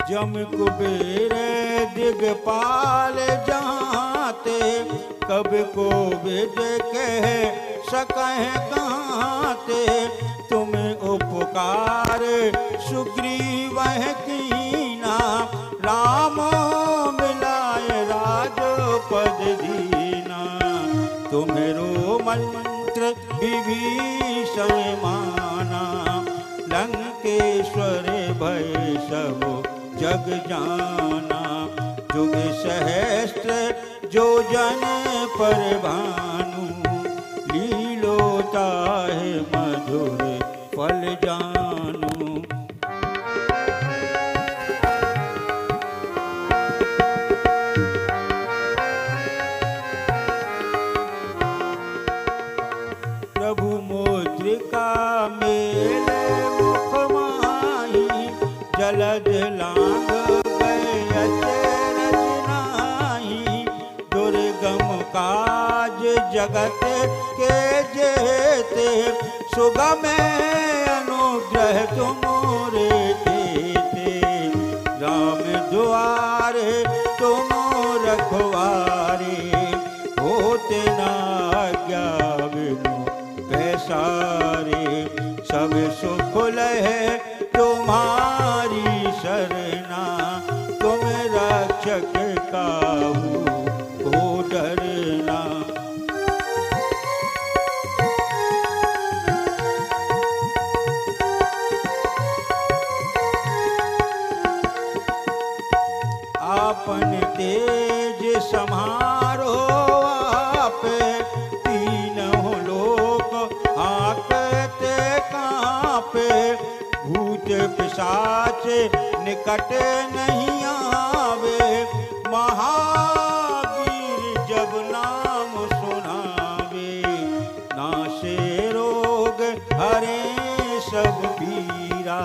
जम कुबेर दिगपाल जाते, कब को विद कह सकह कहते। तुम उपकार सुग्रीव कीना, राम मिलाए राजपद दीना। तुम्हेरो मंत्र विभीषण माना, लंकेश्वर भय सब जग जाना। जुग सहस्त्र जो जन पर भानु, लीलोताहि मधुर फल जानू। प्रभु मुद्रिका मेल मुख माही, जलद लांग गए रचनाही। दुर्गम काज जगत के जेते, सुगम अनुग्रह तुमरे देते। राम द्वारे तुम रखवारे, होते ना आज्ञा बिनु पैसारे। सब सुख लहे तुम्हारी शरणा, तुम रक्षक काहू को डरना। आपन तेज समारो आपे, तीनों लोक हाकते कांपे। भूत पिशाच निकट नहीं आवे, महावीर जब नाम सुनावे। नासे रोग हरे सब पीरा,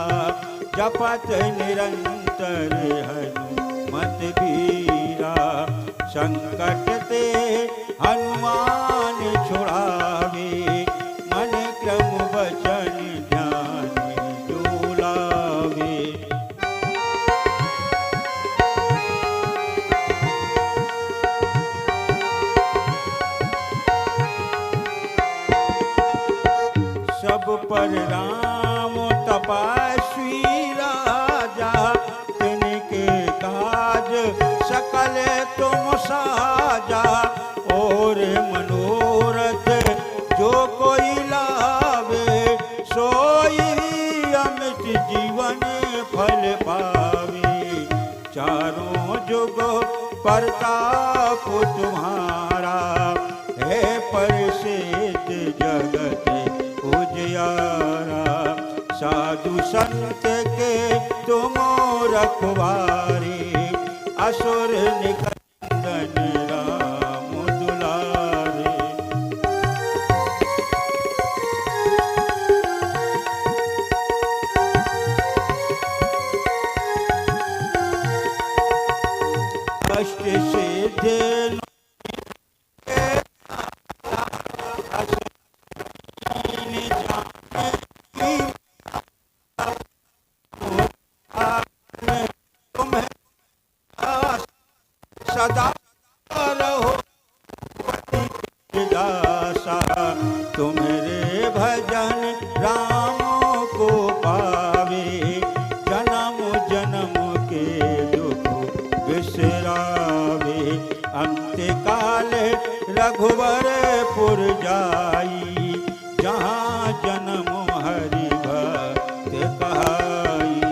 जपत निरंतर हनुमत बीरा। संकट ते हनुमान छुड़ावे, मन क्रम वचन ध्यान जो लावे। सब पर राम तपस्वी राजा, तिनके काज सकल तुम साजा। और मनोरथ जो कोई लावे, सोई अमित जीवन फल पावे। चारों जुग प्रताप तुम्हारा, है प्रसिद्ध जगत उजियारा। साधु संत के तुम रखवारे, असुर निकंदन राम दुलारे। कष्ट सिद्धि सदा रहो दासा। तुम्हारे भजन राम को पावे, जन्म जन्म के दुख बिसरावे। अंत काल रघुवरपुर जाई, जहाँ जन्म हरि भक्त कहाई।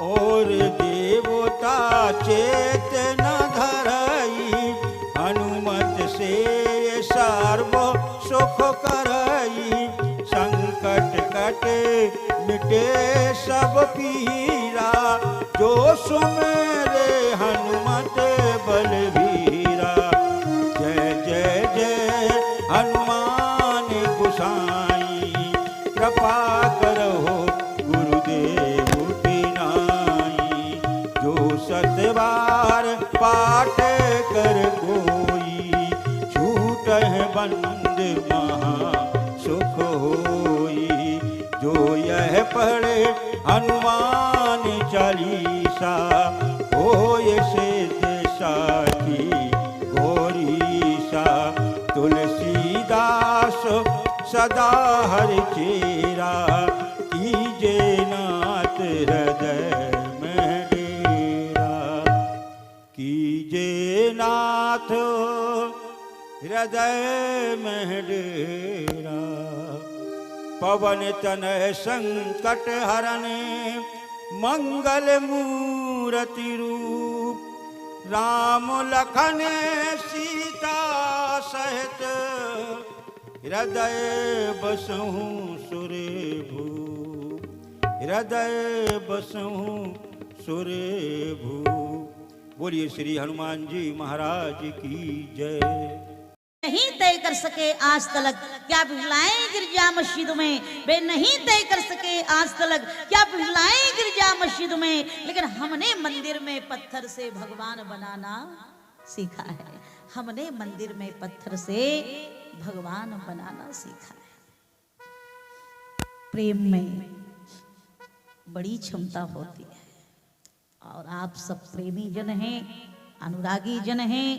और देवता चेत न धरई, हनुमत से सर्व सुख करई। संकट कटे मिटे सब पीरा, जो सुमेरे हनुमत बलवीरा। जय जय जय हनुमान गोसाई, कृपा करहो गुरुदेव की नाई। जो सच 7 बार पाठ कर कोई, छूट है बंद महा सुख होई। जो यह पढ़े हनुमान चालीसा, होय सिद्ध साखी गौरीसा। तुलसीदास सदा हर चेरा, कीजे नाथ हृदय में डेरा। कीजे नाथ हृदय में डेरा। पवन तनय संकट हरने, मंगल मूर्ति रूप। राम लखन सीता सहित, हृदय बसहु सुरे भूप। हृदय बसहु सुरे भूप। बोलिए श्री हनुमान जी महाराज की जय। नहीं तय कर सके आज तलक, क्या पिघलाएं गिरजा मस्जिद में। वे नहीं तय कर सके आज तलक, क्या पिघलाएं गिरजा मस्जिद में। लेकिन हमने मंदिर में पत्थर से भगवान बनाना सीखा है। हमने मंदिर में पत्थर से भगवान बनाना सीखा है। प्रेम में बड़ी क्षमता होती है और आप सब प्रेमी जन हैं, अनुरागी जन हैं।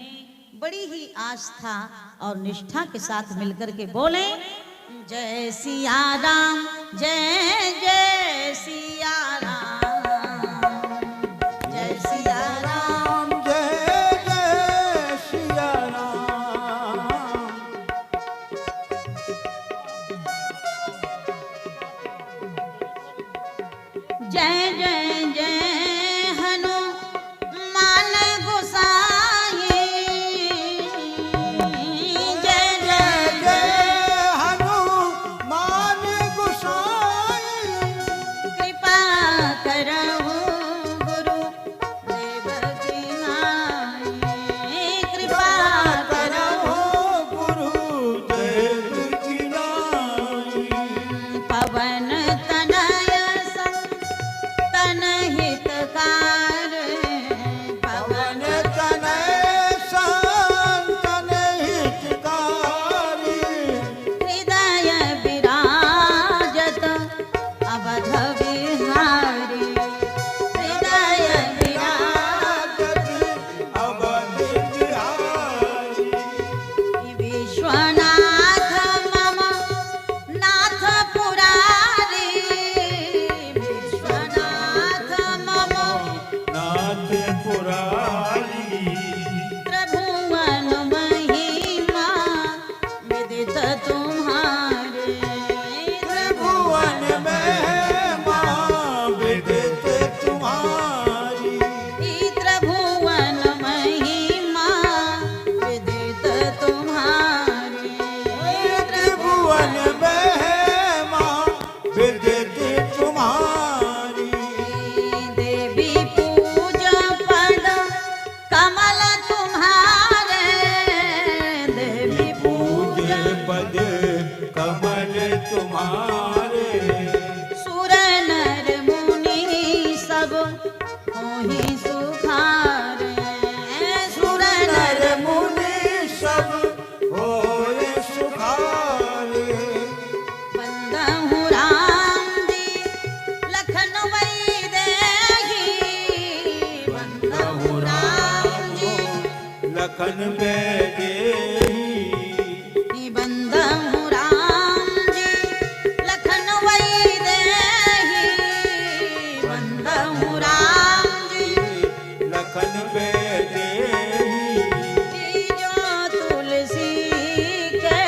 बड़ी ही आस्था और निष्ठा के साथ मिलकर के बोले जय सिया राम, जय जय सिया राम, जय सिया राम, जय जय सिया राम। जय जय जय हनुमान गोसाई। जय जय जय हनुमान गोसाई। कृपा करहु गुरु देव की नाई। कृपा करहु गुरु देव की नाई। पवन तनय संतन हितकार। पवन तनय संतन हितकारी। हृदय विराजत अवध विहारी। हृदय विराजत अवध बिहारी। विश्वनाथ मम नाथ पुरारी। विश्वनाथ मम नाथ पुरारी। त्रिभुवन महिमा विदित तुम्हारे। त्रिभुवन में मां विदित तुम्हारी। त्रिभुवन महिमा विदित तुम्हारे। त्रिभुवन में मां विदित तुम्हारी। देवी पूजा पद कमल तुम्हारे। देवी पूज्य पूजा पद कमल तुम्हारे। सुर नर मुनि सब होहि सुखारे। सुर नर नर मुनि सब होए सुखारे। बंदहु राम जी लखन वैदेही। बंदहु राम जी लखन बेदेही। बंदहु राम जी लखन वैदेही। बंदहु राम जी लखन बेदेही। जो तुलसी के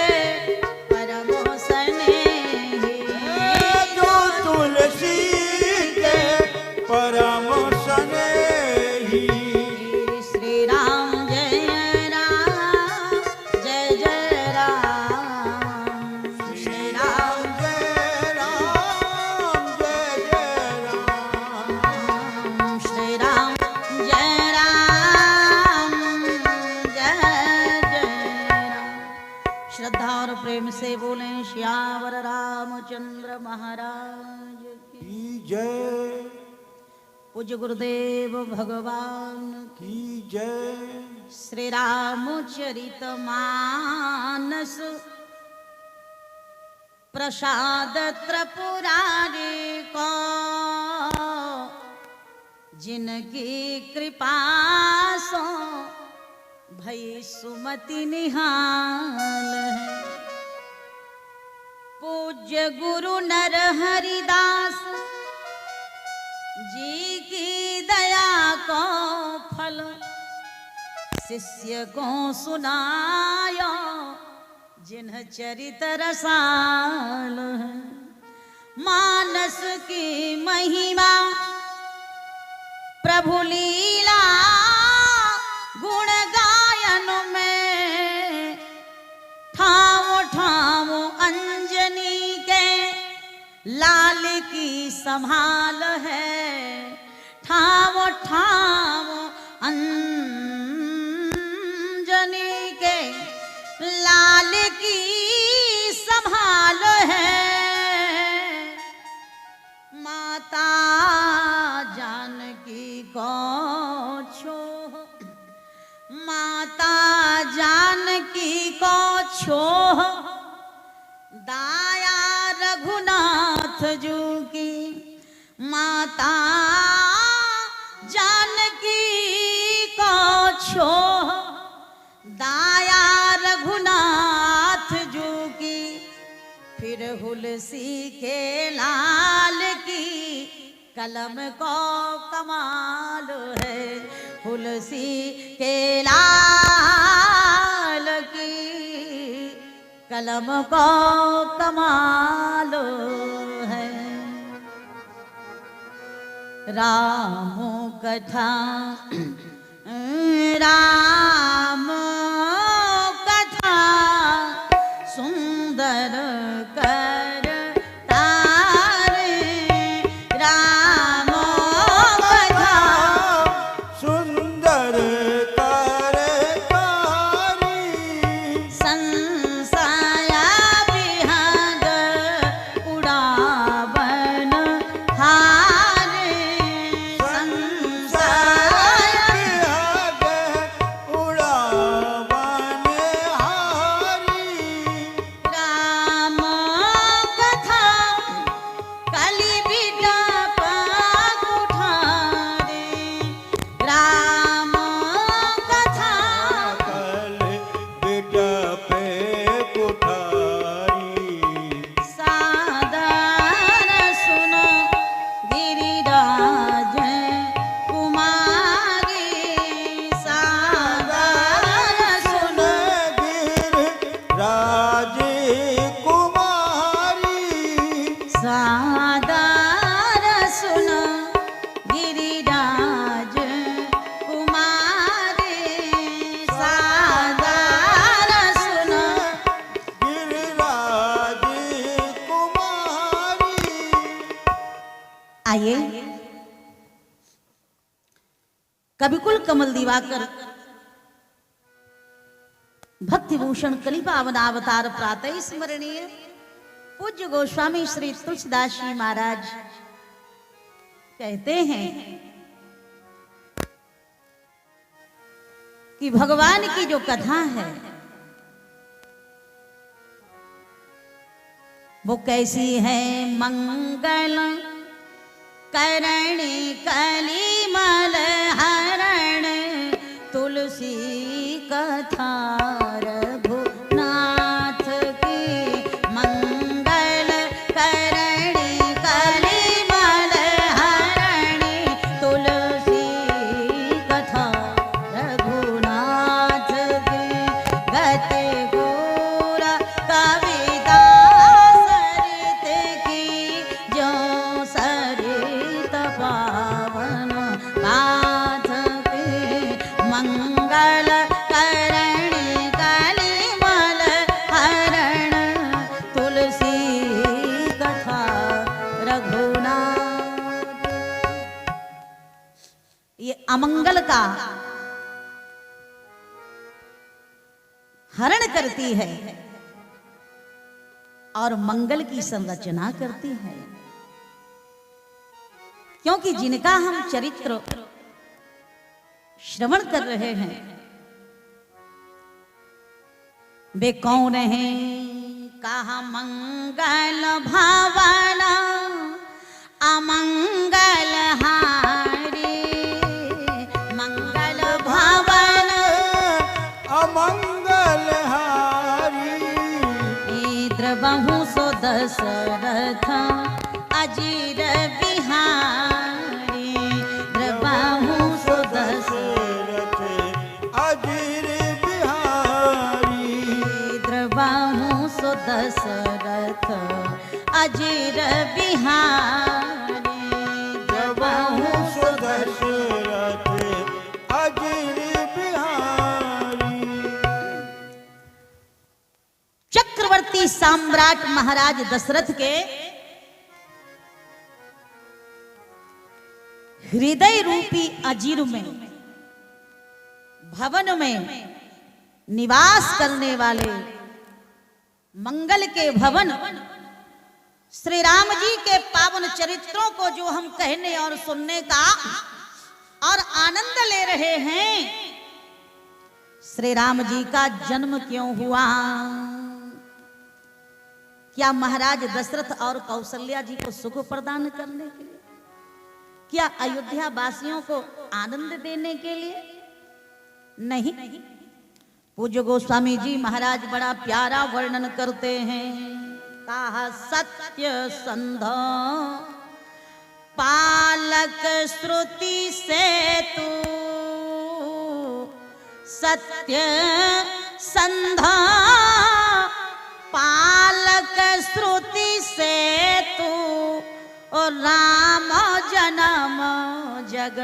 परम स्नेही। जो तुलसी के परम स्नेही। श्री राम जय राम, जय जय राम। श्री राम जय राम, जय जय राम। श्री राम जय राम, जय जय राम। श्रद्धा और प्रेम से बोले श्यावर रामचंद्र महाराज की। की जय। पूज्य गुरुदेव भगवान की जय। श्री रामचरित मानस प्रसाद त्रिपुरारी को जिनकी कृपा सो भई सुमति निहाल है। पूज्य गुरु नर हरिदास जी की दया को फल शिष्य को सुनायो जिन्ह चरित रसाल है। मानस की महिमा प्रभु लीला गुण गायन में ठाव ठाव अंजनी के लाल की संभाल है। ठाव ठाव अंजनी के लाल की संभाल है। माता जानकी को छोह माता जानकी को छोह दाया रघुनाथ जू की। माता जानकी को छोह दाया रघुनाथ जू की। फिर हुलसी के लाल की कलम को कमाल है। हुलसी के लाल की कलम को कमाल है। राम कथा राम कथा सुंदर कर तारे। राम कथा सुंदर कर तारी। संशय विहग उड़ावन हारे। संशय उड़ावन हारी। राम कथा कली बिटप उठारे। राम कथा कल बेटा पे कुठारी। सादर सुनो गिरिराज कुमारी। सादर सुनो राजकुमारी। सादर सुनो गिरिराज कुमारी। सादर सुनो गिरिराज कुमारी। आइए कविकुल कमल दिवाकर भक्ति भूषण कलि पावन अवतार प्रातः स्मरणीय पूज्य गोस्वामी श्री तुलसीदास जी महाराज कहते हैं कि भगवान की जो कथा है वो कैसी है। मंगल करणी कलिमल हरण तुलसी कथा रघुनाथ की। मंगल करणी कलिमल हरण तुलसी कथा रघुनाथ की। गति गुर कविता सरित की जो सरित पावन पाथ की। मंगल करणी कलिमल हरण तुलसी कथा रघुनाथ। ये अमंगल का हरण करती है और मंगल की संरचना करती है। क्योंकि जिनका हम चरित्र श्रवण कर रहे हैं वे कौन हैं? कहा मंगल भावना अमंगल हारी, मंगल भावन अमंगल हारी। द्रवहु सो दशरथ अजीर बिहारी, द्रवहु सो दशरथ अजीर बिहारी। द्रवहु सो दशरथ अजीर बिहारी, द्रवहु सो दशरथ अजीर बिहारी। चक्रवर्ती सम्राट महाराज दशरथ के हृदय रूपी अजीर में भवन में निवास करने वाले मंगल के भवन श्री राम जी के पावन चरित्रों को जो हम कहने और सुनने का और आनंद ले रहे हैं, श्री राम जी का जन्म क्यों हुआ? क्या महाराज दशरथ और कौशल्या जी को सुख प्रदान करने के लिए? क्या अयोध्या वासियों को आनंद देने के लिए? नहीं। पूज्य गोस्वामी जी महाराज बड़ा प्यारा वर्णन करते हैं। कहा सत्य संध पालक श्रुति से तू, सत्य संध पालक श्रुति से तू, और राम जन्म जग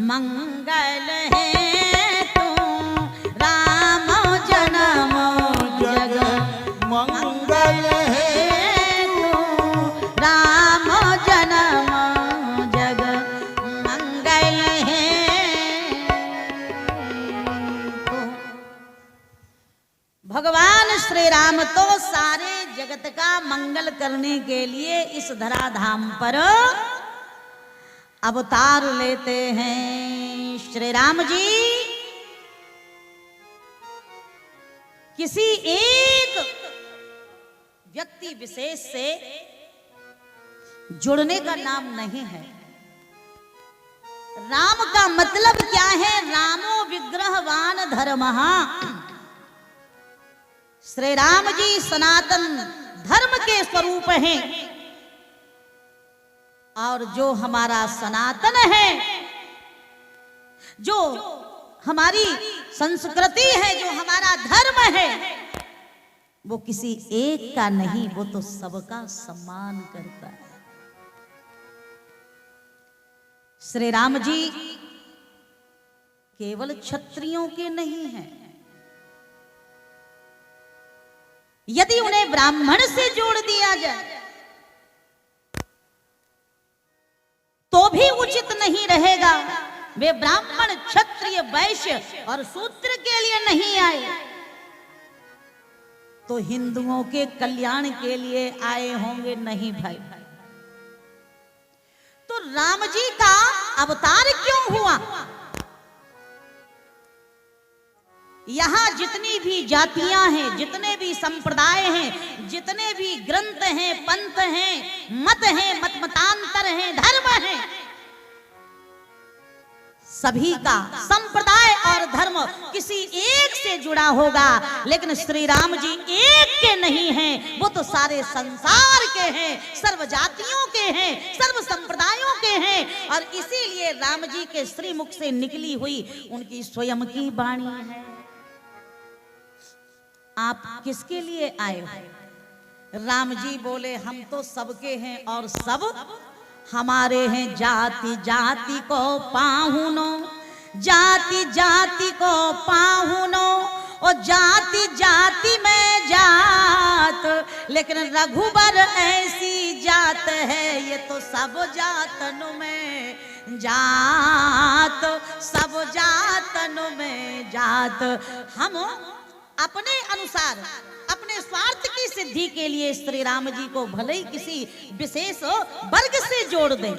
मंगल है तू, राम जन्म जग मंगल है तू, राम जन्म जग मंगल है तू। भगवान श्री राम तो सारे जगत का मंगल करने के लिए इस धराधाम पर अवतार लेते हैं। श्री राम जी किसी एक व्यक्ति विशेष से जुड़ने का नाम नहीं है। राम का मतलब क्या है? रामो विग्रहवान धर्मः। श्री राम जी सनातन धर्म के स्वरूप हैं, और जो हमारा सनातन है, जो हमारी संस्कृति है, जो हमारा धर्म है, वो किसी एक का नहीं, वो तो सबका सम्मान करता है। श्री राम जी केवल क्षत्रियों के नहीं हैं। यदि उन्हें ब्राह्मण से जोड़ दिया जाए तो भी उचित नहीं रहेगा। वे ब्राह्मण क्षत्रिय वैश्य और शूद्र के लिए नहीं आए, तो हिंदुओं के कल्याण के लिए आए होंगे। नहीं भाई, तो राम जी का अवतार क्यों हुआ? यहां जितनी भी जातियां हैं, जितने भी संप्रदाय हैं, जितने भी ग्रंथ हैं, पंथ हैं, मत हैं, मतांतर हैं, धर्म हैं, सभी का संप्रदाय और धर्म किसी एक से जुड़ा होगा। लेकिन श्री राम जी एक के नहीं हैं, वो तो सारे संसार के हैं, सर्व जातियों के हैं, सर्व संप्रदायों के हैं। और इसीलिए राम जी के श्रीमुख से निकली हुई उनकी स्वयं की वाणी है। आप किसके लिए आए हो? राम जी बोले हम तो सबके हैं और सब हमारे हैं। जाति जाति को पाहुनो, जाति जाति को पाहुनो, और जाति जाति में जात, लेकिन रघुबर ऐसी जात है, ये तो सब जातनु में जात, सब जातनु में जात। हम अपने अनुसार अपने स्वार्थ की सिद्धि के लिए श्री राम जी को भले ही किसी विशेष वर्ग से जोड़ दें,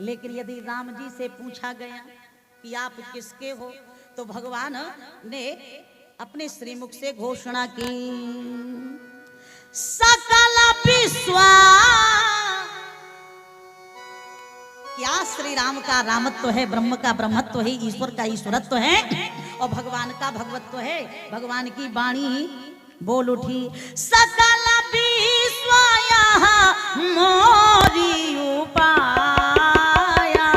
लेकिन यदि राम जी से पूछा गया कि आप किसके हो, तो भगवान ने अपने श्रीमुख से घोषणा की, सकल विश्वा। क्या श्री राम का रामत्व है, ब्रह्म का ब्रह्मत्व है, ईश्वर का ईश्वरत्व है और भगवान का भगवत्व है। भगवान की वाणी बोल उठी, सकल विश्वा मोरी उपाया,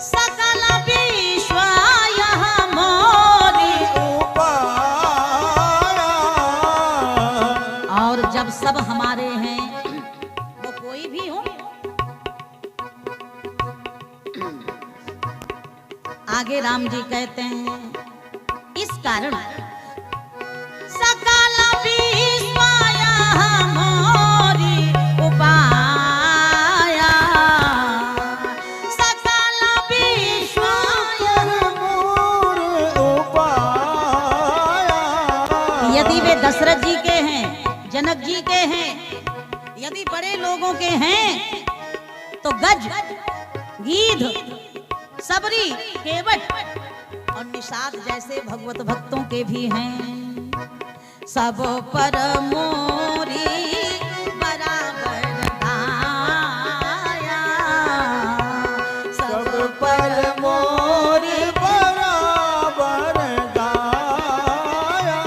सकल विश्वा मोरी उपाया। और जब सब हमारे हैं, वो कोई भी हो, आगे राम जी कहते हैं, इस कारण सकल विश्वाया मोरी उपाया, सकल विश्वाया मोर उपाया। यदि वे दशरथ जी के हैं, जनक जी के हैं, यदि बड़े लोगों के हैं, तो गज, गीध, सबरी, केवट और निषाद जैसे भगवत भक्तों के भी हैं। सब पर मोरी बराबर दाया, सब पर मोरी बराबर दाया।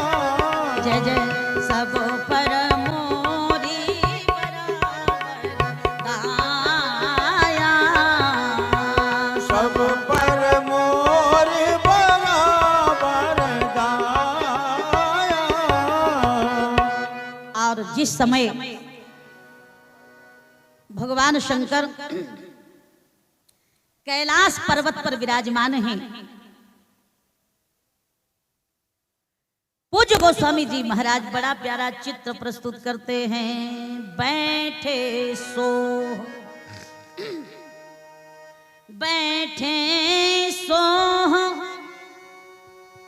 जय जय। सब पर मोरी बराबर दाया, सब पर मोर बराबर दाया। और जिस समय भगवान शंकर कैलाश पर्वत पर विराजमान हैं, पूज्य गोस्वामी जी महाराज बड़ा प्यारा चित्र प्रस्तुत करते हैं। बैठे सो, बैठे सो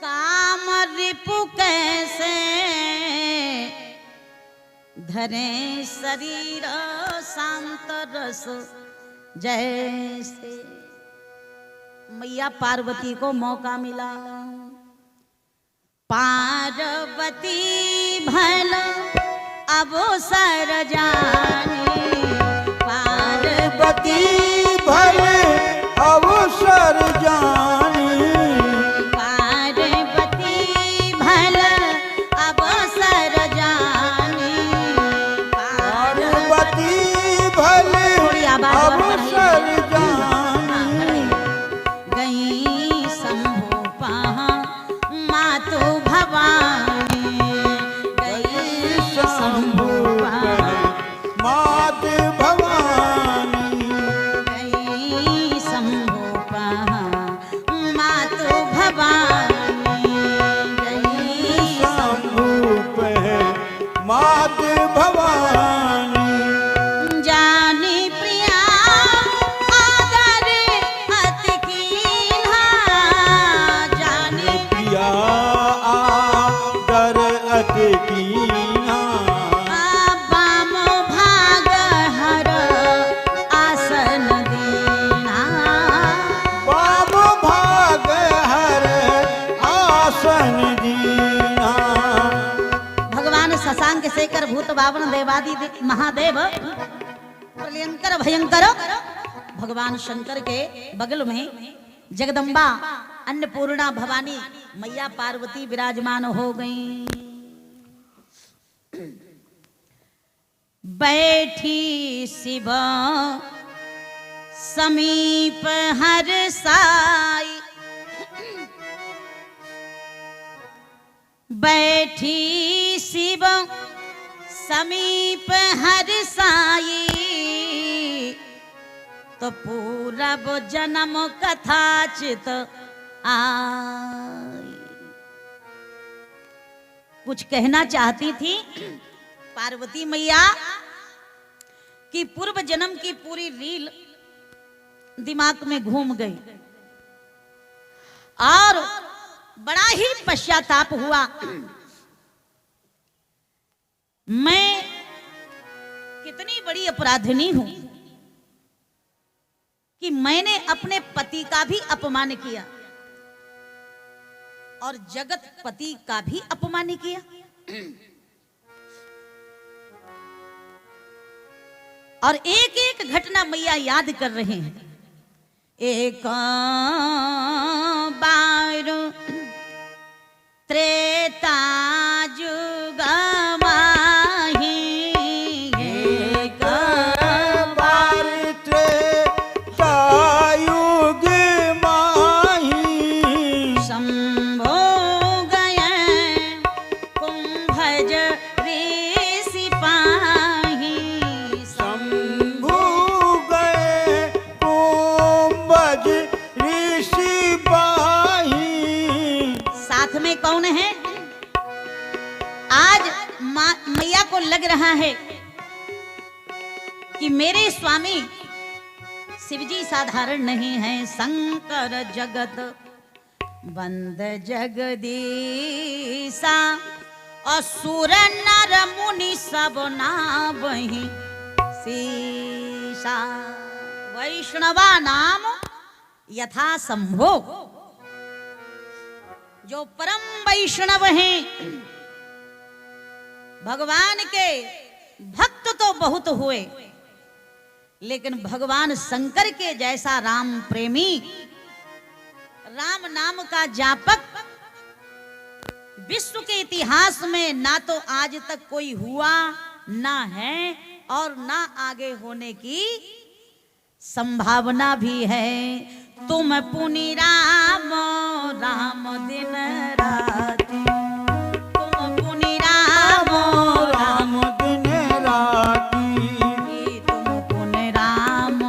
काम रिपु कैसे, धरे शरीर शांत रस जैसे। मैया पार्वती को मौका मिला, पार्वती भल अवसर जानी, पार्वती भले अवसर जानी, पार्वती भल अवसर जानी, पार्वती भले थोड़ी आवाज और अवसर बढ़ाइए। जानी। गई शंभु पहाँ मातु भवानी, गई शंभु पहाँ, मात भवानी, गई शंभु पहाँ मातु भवानी, गई शंभु पे मात भवानी। जानी प्रिया आदर अति कीन्हा, जानी पिया आदर अति कीन्हा, बाम भाग हर आसन दीना, बाम भाग हर आसन दीना। भगवान शशांक शेखर भूत बावन देवादि महादेव प्रलयंकर भयंकर भगवान शंकर के बगल में जगदम्बा अन्नपूर्णा भवानी मैया पार्वती विराजमान हो गई। बैठी शिव समीप हर साई, बैठी शिव समीप हर साई, तो पूरब जन्म कथाचित आई। कुछ कहना चाहती थी पार्वती मैया कि पूर्व जन्म की पूरी रील दिमाग में घूम गई और बड़ा ही पश्चाताप हुआ। मैं कितनी बड़ी अपराधिनी हूं, कि मैंने अपने पति का भी अपमान किया और जगत पति का भी अपमान किया। और एक एक घटना मैया याद कर रहे हैं। एक बार त्रेता जुग माही, एक बार त्रेता युग माही, शंभो गए कुंभज ऋषि पाही, शंभु गए कुंभज ऋषि पाही। साथ में कौन है? आज मैया को लग रहा है कि मेरे स्वामी शिवजी साधारण नहीं है। शंकर जगत बंद जगदीसा, असुर नर मुनि सब नावहि शीशा। वैष्णवा नाम यथा संभो, जो परम वैष्णव हैं, भगवान के भक्त तो बहुत हुए, लेकिन भगवान शंकर के जैसा राम प्रेमी, राम नाम का जापक विश्व के इतिहास में ना तो आज तक कोई हुआ, ना है और ना आगे होने की संभावना भी है। तुम पुनि राम राम दिन राति, तुम पुनि राम राम दिन राति, तुम पुनि राम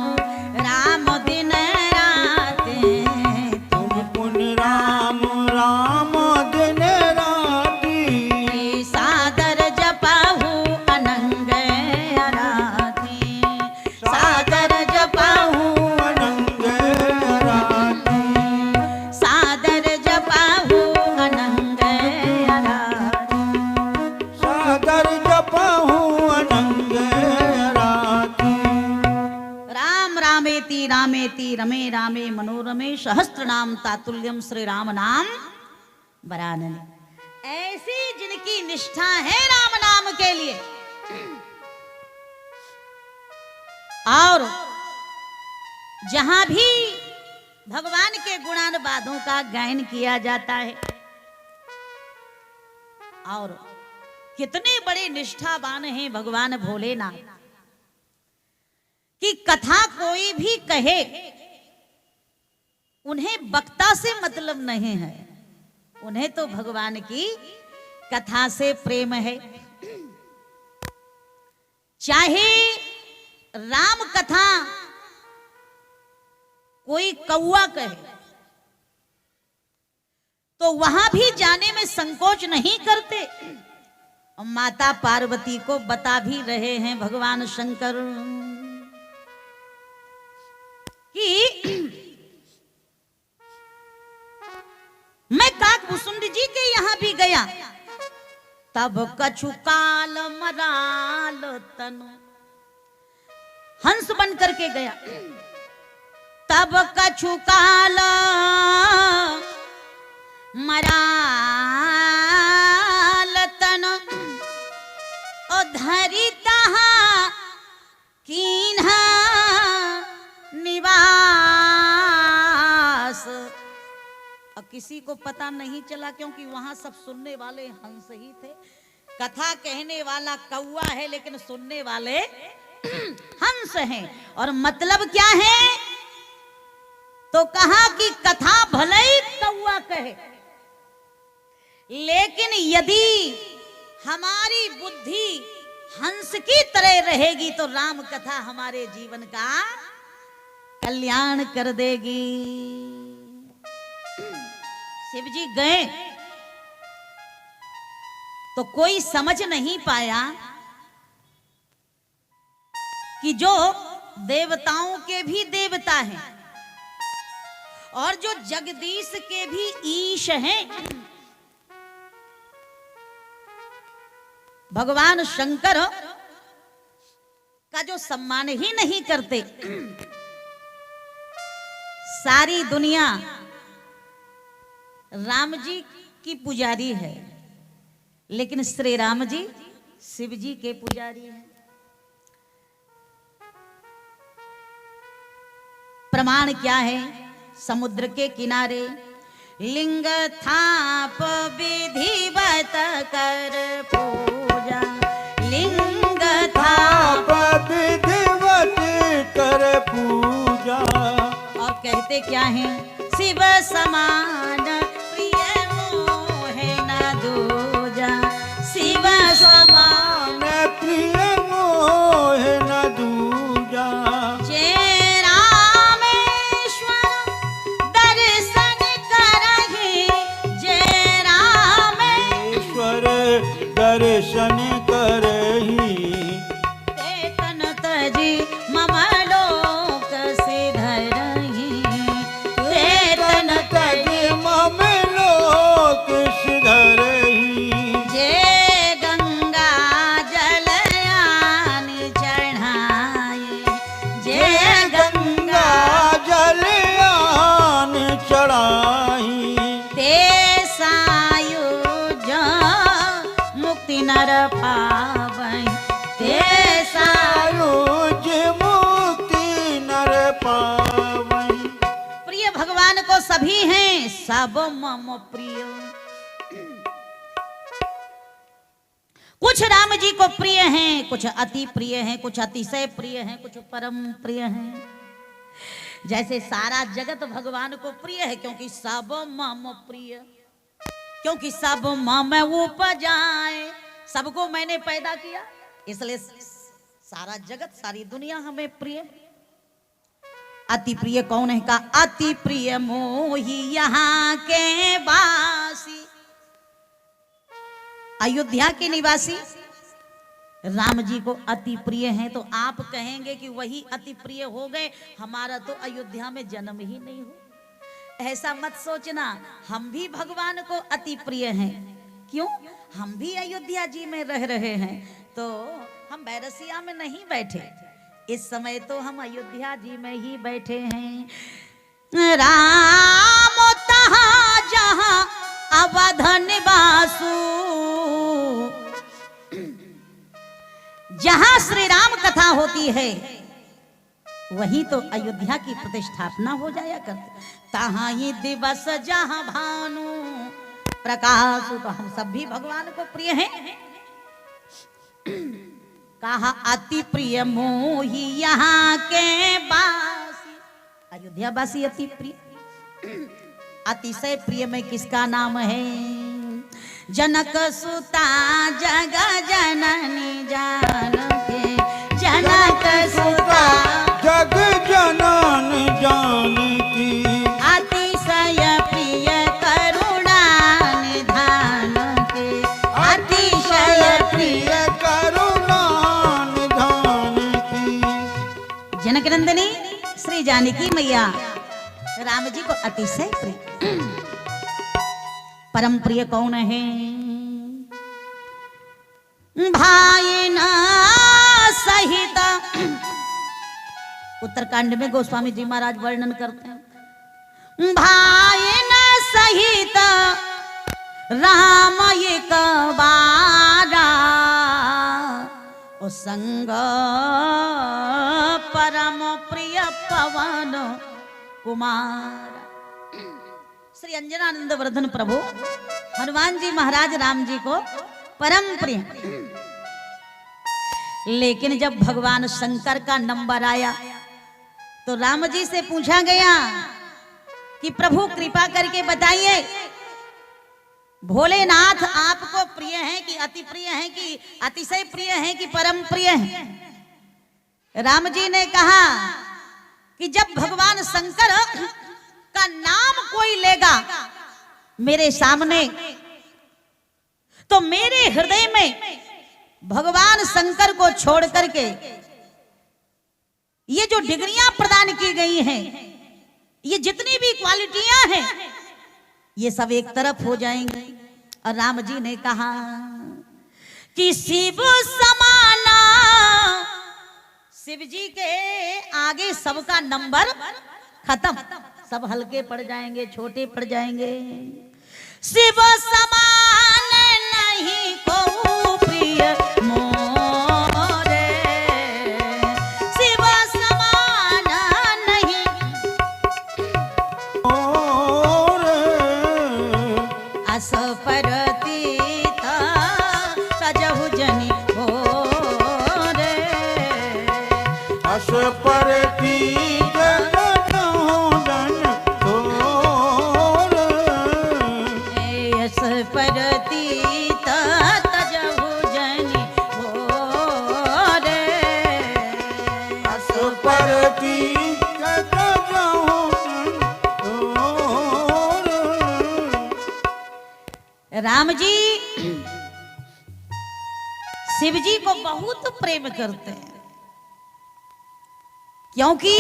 राम दिन राति, तुम पुनि राम राम दिन राति। सादर जपाहु अनंग आराधी, सादर जपाहु अनंग राति, सादर जपाहु अनंग आराधी। सादर जपहु अनंग राति। राम रामेति रामेति रमे रामे मनोरमे, सहस्त्र नाम तातुल्यम श्री राम नाम वरानने। ऐसी जिनकी निष्ठा है राम नाम के लिए, और जहां भी भगवान के गुणानुवादों का गायन किया जाता है, और कितने बड़े निष्ठावान हैं भगवान भोलेनाथ कि कथा कोई भी कहे, उन्हें वक्ता से मतलब नहीं है, उन्हें तो भगवान की कथा से प्रेम है। चाहे राम कथा कोई कौआ कहे तो वहां भी जाने में संकोच नहीं करते। माता पार्वती को बता भी रहे हैं भगवान शंकर कि मैं काकभूषुंड जी के यहां भी गया, तब कछु काल मराल तनु, हंस बन करके गया, तब कछु काल मराल तनु, ओ धरि तहा कीन्हा निवास। अब किसी को पता नहीं चला, क्योंकि वहां सब सुनने वाले हंस ही थे। कथा कहने वाला कौआ है, लेकिन सुनने वाले हंस हैं। और मतलब क्या है? तो कहा कि कथा भले ही कौआ कहे, लेकिन यदि हमारी बुद्धि हंस की तरह रहेगी तो राम कथा हमारे जीवन का कल्याण कर देगी। शिव जी गए तो कोई समझ नहीं पाया कि जो देवताओं के भी देवता हैं और जो जगदीश के भी ईश हैं, भगवान शंकर का जो सम्मान ही नहीं करते, सारी दुनिया राम जी की पुजारी है, लेकिन श्री राम जी शिव जी के पुजारी हैं। प्रमाण क्या है? समुद्र के किनारे लिंग थाप विधिवत कर पूजा, लिंग थाप विधिवत कर पूजा। और कहते क्या है? शिव समान प्रिय मोहे न दूजा, शिव समान प्रिय मोहे न दूजा। जय रामेश्वर दर्शन करहि, जय रामेश्वर दर्शन करहि। ते तन तजी मम लोक सिधरहि, ते तन तजी मम लोक सिधरहि। जय गंगा जलयान चढ़ाए, जय गंगा जलयान चढ़ाई। ते सायुज मुक्ति नर पावै, ते आयुज मुक्ति नर पावै। प्रिय भगवान को सभी हैं, सब मम प्रिय। कुछ राम जी को प्रिय हैं, कुछ अति प्रिय हैं, कुछ अतिशय प्रिय हैं, कुछ परम प्रिय हैं। जैसे सारा जगत भगवान को प्रिय है, क्योंकि सब मम प्रिय, क्योंकि सब मम उपजाए, सबको मैंने पैदा किया, इसलिए सारा जगत सारी दुनिया हमें प्रिय। अति प्रिय कौन है? का अति प्रिय मोही यहाँ के वासी, अयोध्या के निवासी राम जी को अति प्रिय हैं। तो आप कहेंगे कि वही अति प्रिय हो गए, हमारा तो अयोध्या में जन्म ही नहीं हो। ऐसा मत सोचना, हम भी भगवान को अति प्रिय हैं। क्यों? हम भी अयोध्या जी में रह रहे हैं, तो हम बैरसिया में नहीं बैठे, इस समय तो हम अयोध्या जी में ही बैठे हैं। राम तहाँ जहाँ अवध निवासु, जहां श्री राम कथा होती है वहीं तो अयोध्या की प्रतिष्ठापना हो जाया करती। तहाँ ही दिवस जहां भानु प्रकाश, तो हम सब भी भगवान को प्रिय हैं। कहा अति प्रिय मोही यहाँ के वासी, अयोध्या वासी अति प्रिय। अतिशय प्रिय में किसका नाम है? जनक सुता जग जननी जानके, जनक सुता जग जनन जानकी। अतिशय प्रिय करुणा निधान के, अतिशय प्रिय करुणा निधान की। जनक नंदिनी श्री जानकी मैया राम जी को अतिशय प्रिय। परम प्रिय कौन है? भाई न सहित, उत्तरकांड में गोस्वामी जी महाराज वर्णन करते हैं। भाई न सहित राम एक बारा, ओ संग परम प्रिय पवन कुमार। श्री अंजनानंद वर्धन प्रभु हनुमान जी महाराज राम जी को परम प्रिय। लेकिन जब भगवान शंकर का नंबर आया तो राम जी से पूछा गया कि प्रभु कृपा करके बताइए, भोलेनाथ आपको प्रिय हैं कि अति प्रिय हैं कि अतिशय प्रिय हैं कि परम प्रिय हैं? राम जी ने कहा कि जब भगवान शंकर का नाम कोई लेगा मेरे सामने, तो मेरे हृदय में भगवान शंकर को छोड़ करके ये जो डिग्रियां प्रदान की गई हैं, ये जितनी भी क्वालिटियां हैं, ये सब एक तरफ हो जाएंगी। और राम जी ने कहा कि शिव समाना, शिव जी के आगे सबका नंबर खत्म, सब हल्के पड़ जाएंगे, छोटे पड़ जाएंगे। शिव समान नहीं को प्रिय मोरे, शिव समान नहीं अस परतीत सजहु जनि भोरे, अस परतीत सजहु जनि भोरे, अस परतीत सजहु जनि भोरे, अस परतीत सजहु जनि भोरे। राम जी शिव जी को बहुत प्रेम करते हैं, क्योंकि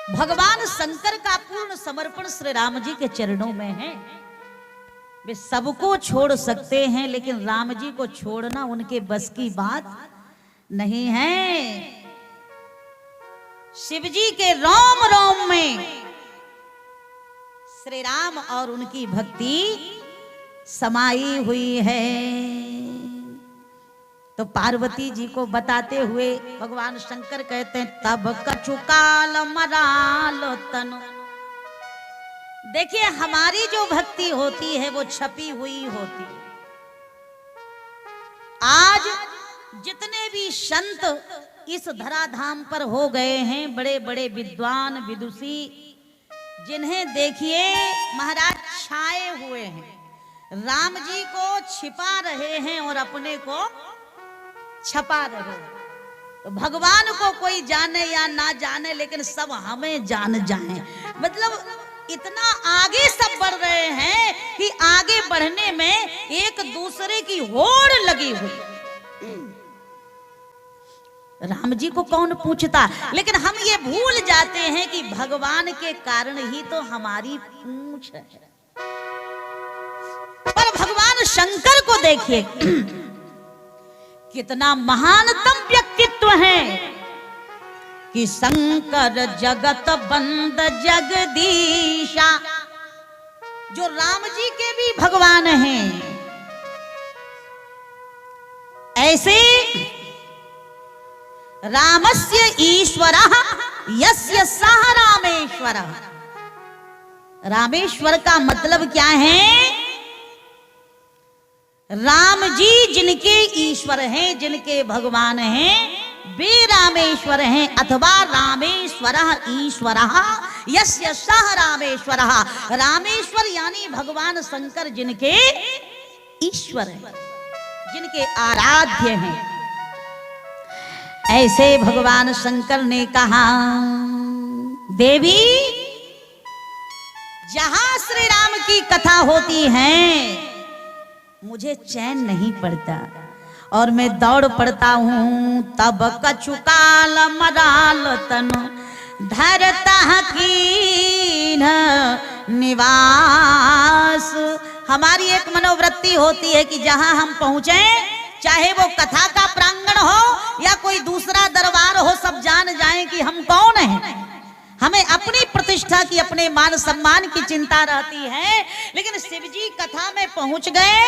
भगवान शंकर का पूर्ण समर्पण श्री राम जी के चरणों में है। वे सबको छोड़ सकते हैं, लेकिन राम जी को छोड़ना उनके बस की बात नहीं है। शिव जी के रोम रोम में श्री राम और उनकी भक्ति समाई हुई है। तो पार्वती जी को बताते हुए भगवान शंकर कहते हैं, तब कछु काल मराल तनु। देखिए, हमारी जो भक्ति होती है वो छपी हुई होती है। आज जितने भी संत इस धराधाम पर हो गए हैं, बड़े बड़े विद्वान विदुषी, जिन्हें देखिए महाराज छाए हुए हैं, राम जी को छिपा रहे हैं और अपने को छपा रहे हैं। तो भगवान को कोई जाने या ना जाने, लेकिन सब हमें जान जाएं। मतलब इतना आगे सब बढ़ रहे हैं कि आगे बढ़ने में एक दूसरे की होड़ लगी हुई। राम जी को कौन पूछता, लेकिन हम ये भूल जाते हैं कि भगवान के कारण ही तो हमारी पूछ है। पर भगवान शंकर को देखिए, कितना महानतम व्यक्तित्व है कि शंकर जगत बंद जगदीशा, जो राम जी के भी भगवान हैं। ऐसे रामस्य ईश्वरः यस्य सह रामेश्वरः। रामेश्वर का मतलब क्या है? राम जी जिनके ईश्वर हैं, जिनके भगवान हैं, वे रामेश्वर हैं। अथवा रामेश्वरः ईश्वरः यस्य सह रामेश्वरः। रामेश्वर यानी भगवान शंकर जिनके ईश्वर हैं, जिनके आराध्य हैं। ऐसे भगवान शंकर ने कहा, देवी, जहां श्री राम की कथा होती है मुझे चैन नहीं पड़ता और मैं दौड़ पड़ता हूं। तब कछु काल मराल तनु धरता कीन निवास। हमारी एक मनोवृत्ति होती है कि जहां हम पहुंचे, चाहे वो कथा का प्रांगण हो या कोई दूसरा दरबार हो, सब जान जाएं कि हम कौन हैं। हमें अपनी प्रतिष्ठा की, अपने मान सम्मान की चिंता रहती है। लेकिन शिव जी कथा में पहुंच गए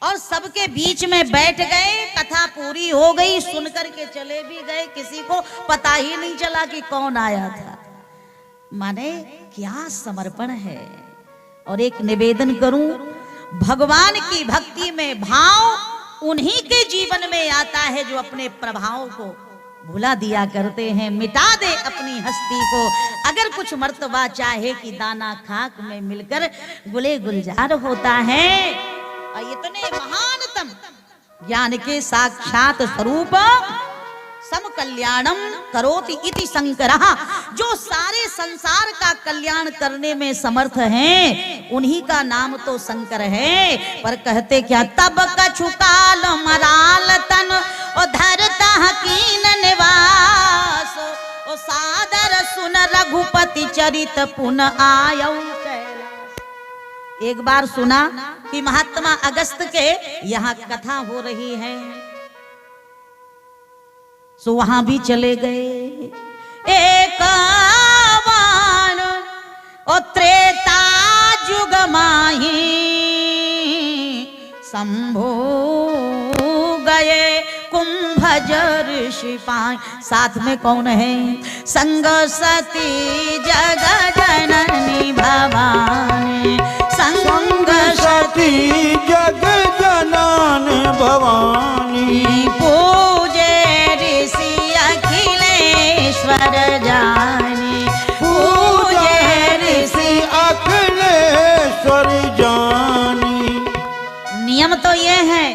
और सबके बीच में बैठ गए, कथा पूरी हो गई, सुन करके चले भी गए, किसी को पता ही नहीं चला कि कौन आया था। माने क्या समर्पण है। और एक निवेदन करूं, भगवान की भक्ति में भाव उन्हीं के जीवन में आता है जो अपने प्रभाव को भुला दिया करते हैं, मिटा दे अपनी हस्ती को। अगर कुछ मर्तबा चाहे कि दाना खाक में मिलकर गुले गुलजार होता है। और इतने महानतम ज्ञान के साक्षात स्वरूप सम कल्याणम करोति इति शंकरः, जो सारे संसार का कल्याण करने में समर्थ हैं, उन्हीं का नाम तो शंकर है। पर कहते क्या, तब कछु काल मराल तन ओ धरता कीन निवास। ओ सादर सुन रघुपति चरित पुन आयौ कैलास। एक बार सुना कि महात्मा अगस्त के यहाँ कथा हो रही है, सो वहां भी चले गए। एकावन ओ त्रेता जुग माही शंभु गए कुंभजर सिपाही। साथ में कौन है? संग सती जग जननी भवानी, संग सती जग जनन भवानी, पूजे ऋषि अखिलेश्वर जानी, पूजे ऋषि अखिलेश्वर जानी। नियम तो ये है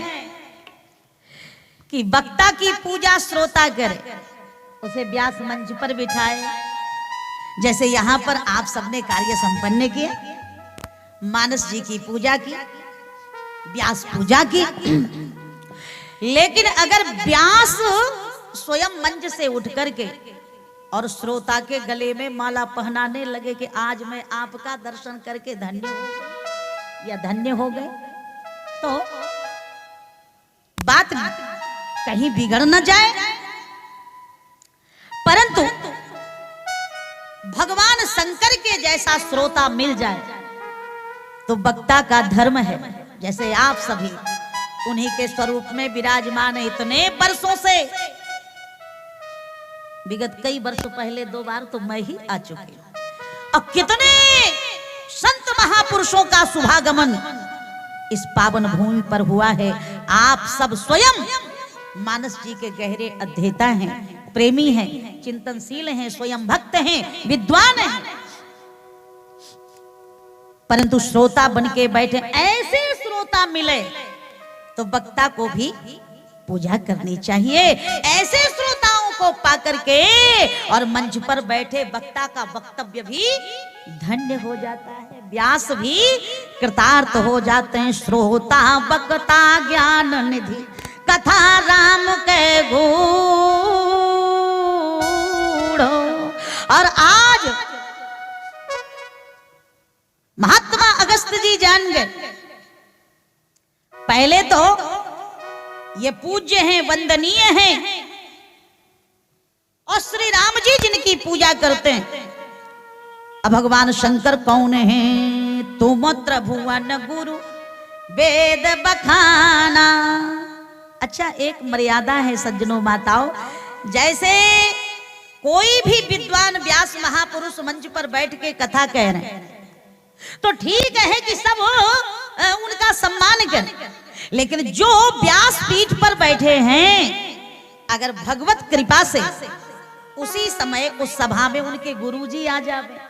कि वक्ता की पूजा श्रोता करे, उसे व्यास मंच पर बिठाए। जैसे यहाँ पर आप सबने कार्य संपन्न किया, मानस जी की पूजा की, व्यास पूजा की। लेकिन अगर व्यास स्वयं मंच से उठ करके और श्रोता के गले में माला पहनाने लगे कि आज मैं आपका दर्शन करके धन्य हो गए या धन्य हो गए, तो बात कहीं बिगड़ न जाए। परंतु भगवान शंकर के जैसा श्रोता मिल जाए तो वक्ता का धर्म है। जैसे आप सभी उन्हीं के स्वरूप में विराजमान है। इतने वर्षों से, विगत कई वर्ष पहले 2 बार तो मैं ही आ चुकी हूं, और कितने संत महापुरुषों का शुभागमन इस पावन भूमि पर हुआ है। आप सब स्वयं मानस जी के गहरे अध्येता हैं, प्रेमी हैं, चिंतनशील हैं, स्वयं भक्त हैं, विद्वान हैं। परंतु श्रोता बन के बैठे, ऐसे श्रोता मिले तो वक्ता को भी पूजा करनी चाहिए। ऐसे श्रोताओं को पाकर के और मंच पर बैठे वक्ता का वक्तव्य भी धन्य हो जाता है, व्यास भी कृतार्थ हो जाते हैं। श्रोता वक्ता ज्ञान निधि कथा राम के गूढ़ो। और आज महात्मा अगस्त जी जान गए, पहले तो ये पूज्य हैं, वंदनीय हैं, और श्री राम जी जिनकी पूजा करते हैं। अब भगवान शंकर कौन हैं? तुम त्रिभुवन गुरु वेद बखाना। अच्छा, एक मर्यादा है सज्जनों माताओं, जैसे कोई भी विद्वान व्यास महापुरुष मंच पर बैठ के कथा कह रहे हैं तो ठीक है कि सब उनका सम्मान करें, लेकिन जो व्यास पीठ पर बैठे हैं, अगर भगवत कृपा से उसी समय उस सभा में उनके गुरुजी आ जावे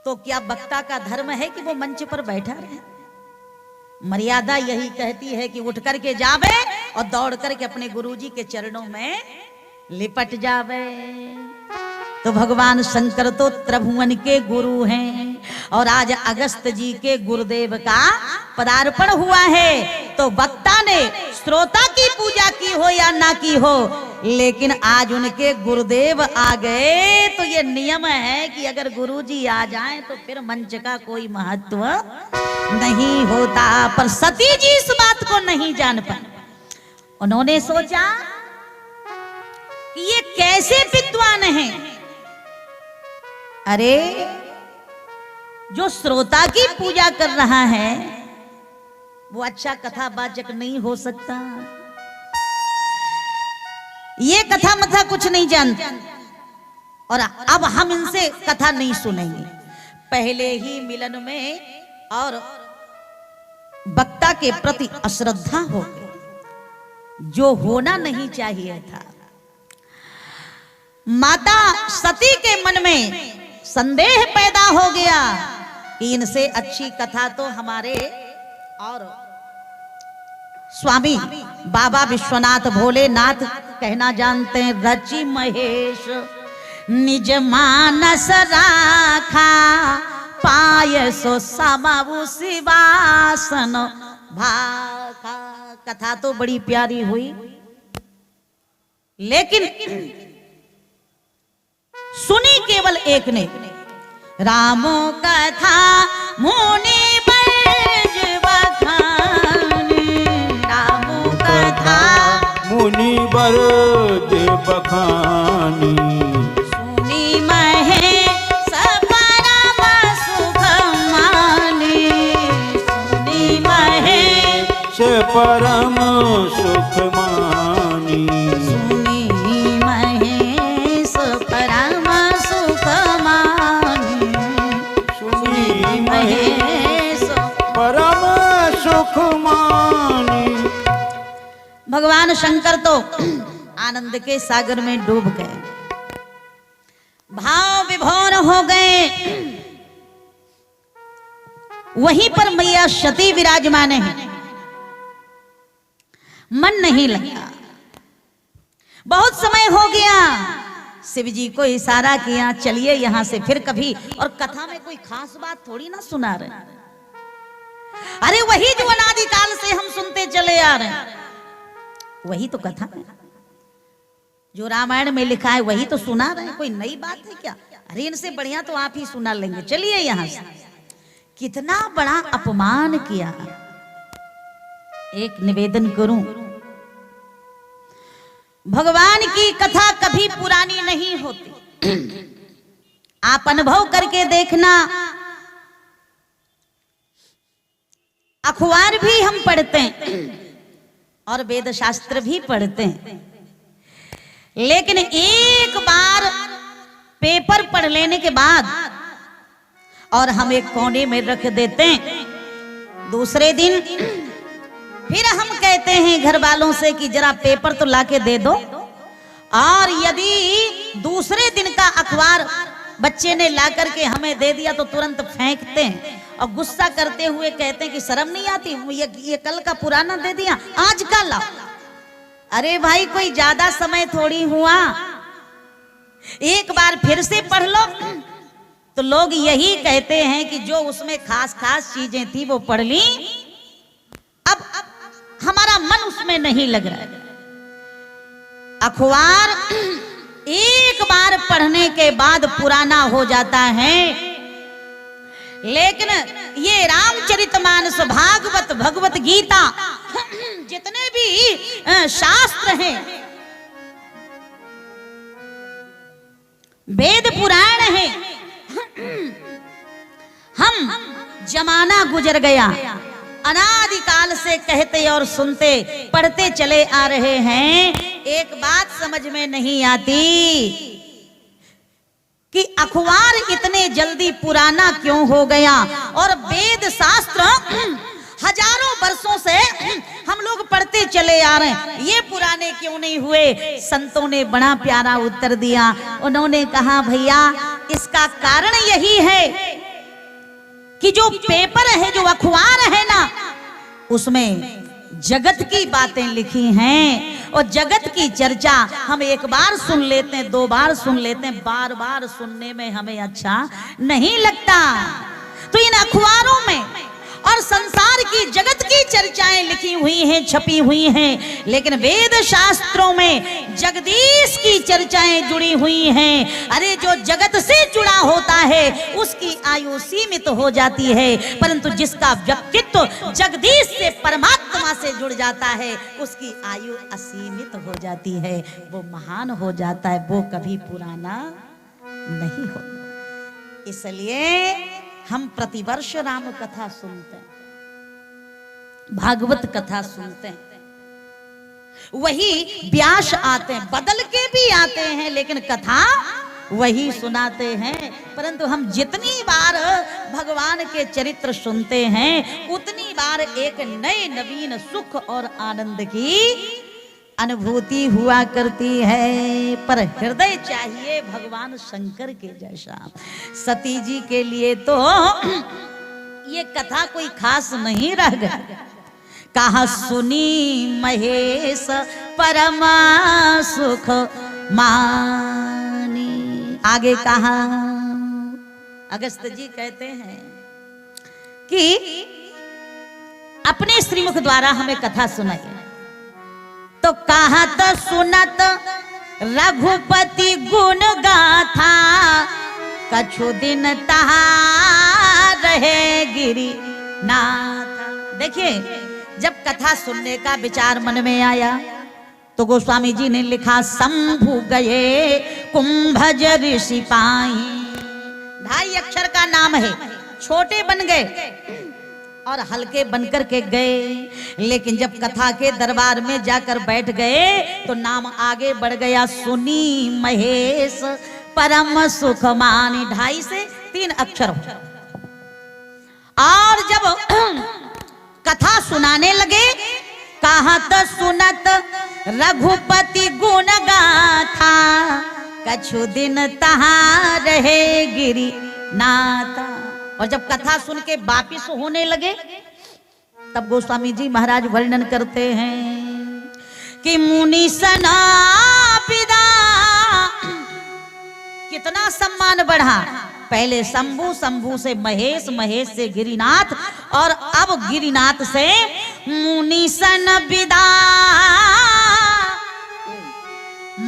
तो क्या वक्ता का धर्म है कि वो मंच पर बैठा रहे? मर्यादा यही कहती है कि उठ करके जावे और दौड़ करके अपने गुरुजी के चरणों में लिपट जावे। तो भगवान शंकर तो त्रिभुवन के गुरु हैं और आज अगस्त जी के गुरुदेव का पदार्पण हुआ है। तो वक्ता ने श्रोता की पूजा की हो या ना की हो, लेकिन आज उनके गुरुदेव आ गए तो ये नियम है कि अगर गुरुजी आ जाएं तो फिर मंच का कोई महत्व नहीं होता। पर सती जी इस बात को नहीं जान पाए। उन्होंने सोचा कि ये कैसे विद्वान हैं, अरे जो श्रोता की पूजा कर रहा है वो अच्छा कथावाचक नहीं हो सकता, ये कथा मथा कुछ नहीं जानते और अब हम इनसे कथा नहीं सुनेंगे। पहले ही मिलन में और वक्ता के प्रति अश्रद्धा हो गई, जो होना नहीं चाहिए था। माता सती के मन में संदेह पैदा हो गया कि इनसे अच्छी कथा तो हमारे और स्वामी बाबा विश्वनाथ भोलेनाथ कहना जानते हैं। रचि महेश निज मानस राखा, पाय सो समावु शिवासन भाखा। कथा तो बड़ी प्यारी हुई, लेकिन सुनी केवल एक ने। रामो कथा मुनि बरज बखानी, रामो कथा मुनि बरज बखानी। परम सुख मानी। सुनी महेश परम सुख मानी। सुनी महेश परम सुख मानी। भगवान शंकर तो आनंद के सागर में डूब गए, भाव विभोर हो गए। वहीं पर मैया सती विराजमान है। मन नहीं लगा, बहुत समय हो गया। शिव जी को इशारा किया, चलिए यहां से फिर कभी। और कथा में कोई खास बात थोड़ी ना सुना रहे, अरे वही जो अनादिकाल से हम सुनते चले आ रहे हैं, वही तो कथा है जो रामायण में लिखा है, वही तो सुना रहे हैं। कोई नई बात है क्या? अरे इनसे बढ़िया तो आप ही सुना लेंगे, चलिए यहां से। कितना बड़ा अपमान किया। एक निवेदन करूं, भगवान की कथा कभी पुरानी नहीं होती। आप अनुभव करके देखना। अखबार भी हम पढ़ते हैं और वेद शास्त्र भी पढ़ते हैं, लेकिन एक बार पेपर पढ़ लेने के बाद और हम एक कोने में रख देते हैं। दूसरे दिन फिर हम कहते हैं घर वालों से कि जरा पेपर तो लाके दे दो। और यदि दूसरे दिन का अखबार बच्चे ने ला करके हमें दे दिया तो तुरंत फेंकते हैं और गुस्सा करते हुए कहते हैं कि शर्म नहीं आती, ये कल का पुराना दे दिया, आज का लाओ। अरे भाई कोई ज्यादा समय थोड़ी हुआ, एक बार फिर से पढ़ लो। तो लोग यही कहते हैं कि जो उसमें खास खास चीजें थी वो पढ़ ली, अब हमारा मन उसमें नहीं लग रहा है। अखबार एक बार पढ़ने के बाद पुराना हो जाता है, लेकिन ये रामचरितमानस, भागवत, भगवत गीता, जितने भी शास्त्र हैं, वेद पुराण हैं, हम जमाना गुजर गया, अनादिकाल से कहते और सुनते पढ़ते चले आ रहे हैं। एक बात समझ में नहीं आती कि अखबार इतने जल्दी पुराना क्यों हो गया, और वेद शास्त्र हजारों वर्षों से हम लोग पढ़ते चले आ रहे हैं, ये पुराने क्यों नहीं हुए? संतों ने बड़ा प्यारा उत्तर दिया। उन्होंने कहा भैया इसका कारण यही है कि जो पेपर है, जो अखबार है ना, उसमें जगत की बातें लिखी हैं, और जगत की चर्चा हम एक बार सुन लेते हैं, दो बार सुन लेते हैं, बार बार सुनने में हमें अच्छा नहीं लगता। तो इन अखबारों में और संसार की जगत की चर्चाएं लिखी हुई हैं, छपी हुई हैं, लेकिन वेद शास्त्रों में जगदीश की चर्चाएं जुड़ी हुई हैं। अरे जो जगत से जुड़ा होता है उसकी आयु सीमित हो जाती है, परंतु जिसका व्यक्तित्व जगदीश से, परमात्मा से जुड़ जाता है, उसकी आयु असीमित हो जाती है, वो महान हो जाता है, वो कभी पुराना नहीं होता। इसलिए हम प्रतिवर्ष राम कथा सुनते हैं, भागवत कथा सुनते हैं, वही व्यास आते हैं, बदल के भी आते हैं, लेकिन कथा वही सुनाते हैं। परंतु हम जितनी बार भगवान के चरित्र सुनते हैं, उतनी बार एक नए नवीन सुख और आनंद की अनुभूति हुआ करती है। पर हृदय चाहिए भगवान शंकर के जैसा। सती जी के लिए तो ये कथा कोई खास नहीं रह गई। कहा सुनी महेश परमा सुख मानी। आगे कहा अगस्त जी कहते हैं कि अपने श्रीमुख द्वारा हमें कथा सुनाई। तो कहत सुनत रघुपति गुण गाथा, कछु दिन तहा रहे गिरी नाथ। देखिए, जब कथा सुनने का विचार मन में आया तो गोस्वामी जी ने लिखा, शंभु गए कुंभज ऋषि पाई। 2.5 अक्षर का नाम है, छोटे बन गए और हल्के बनकर के गए। लेकिन जब कथा के दरबार में जाकर बैठ गए तो नाम आगे बढ़ गया, सुनी महेश परम सुख मानी। 2.5 से 3 अक्षर। और जब कथा सुनाने लगे, कहत सुनत रघुपति गुण गाथा, कछु दिन तहां रहे गिरी नाथा। और जब कथा सुन के वापिस होने लगे तब गोस्वामी जी महाराज वर्णन करते हैं कि मुनि सना पिदा, कितना सम्मान बढ़ा। पहले शंभु, शंभु से महेश, महेश से गिरिनाथ, और अब गिरिनाथ से मुनि सन विदा,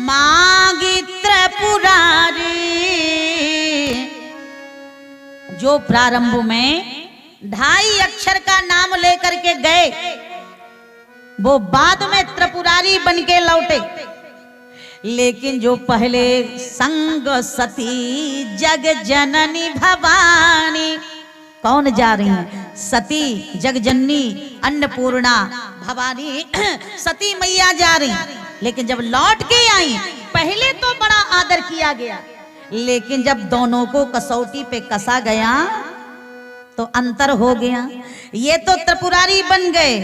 मांगी त्रिपुरारी। जो प्रारंभ में 2.5 अक्षर का नाम लेकर के गए, वो बाद में त्रिपुरारी बन के लौटे। लेकिन जो पहले संग सती जग जननी भवानी, कौन जा रही है? सती जग जननी अन्नपूर्णा भवानी सती मैया जा रही। लेकिन जब लौट के आई, पहले तो बड़ा आदर किया गया, लेकिन जब दोनों को कसौटी पे कसा गया तो अंतर हो गया। ये तो त्रिपुरारी बन गए,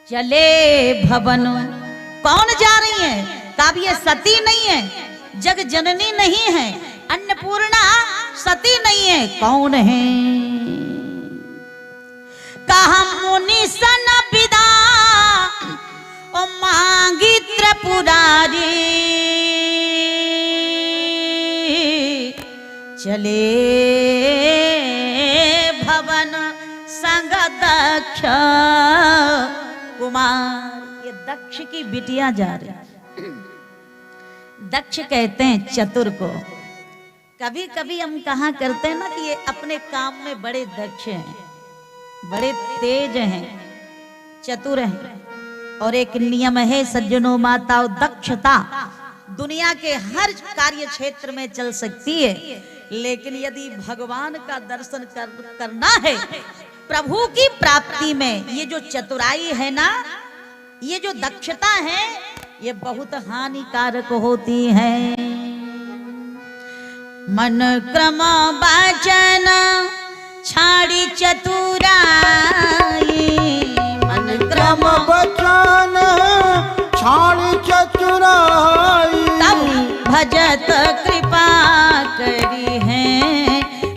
चले भवन। कौन जा रही है? तब ये सती नहीं है, जग जननी नहीं है, अन्नपूर्णा सती नहीं है। कौन है? कहा मुनि सन विदा, ओ मांगी त्रिपुरारी, चले भवन संग दक्ष कुमार। ये दक्ष की बिटिया जा रही। दक्ष कहते हैं चतुर को। कभी कभी हम कहा करते हैं ना कि ये अपने काम में बड़े दक्ष हैं, बड़े तेज हैं, चतुर हैं। और एक नियम है सज्जनों माताओं, दक्षता दुनिया के हर कार्य क्षेत्र में चल सकती है, लेकिन यदि भगवान का दर्शन करना है, प्रभु की प्राप्ति में, ये जो चतुराई है ना, ये जो दक्षता है, ये बहुत हानिकारक होती है। मन क्रम वचन छाड़ी चतुराई, मन क्रम वचन छाड़ी चतुराई, तब भजत कृपा करी है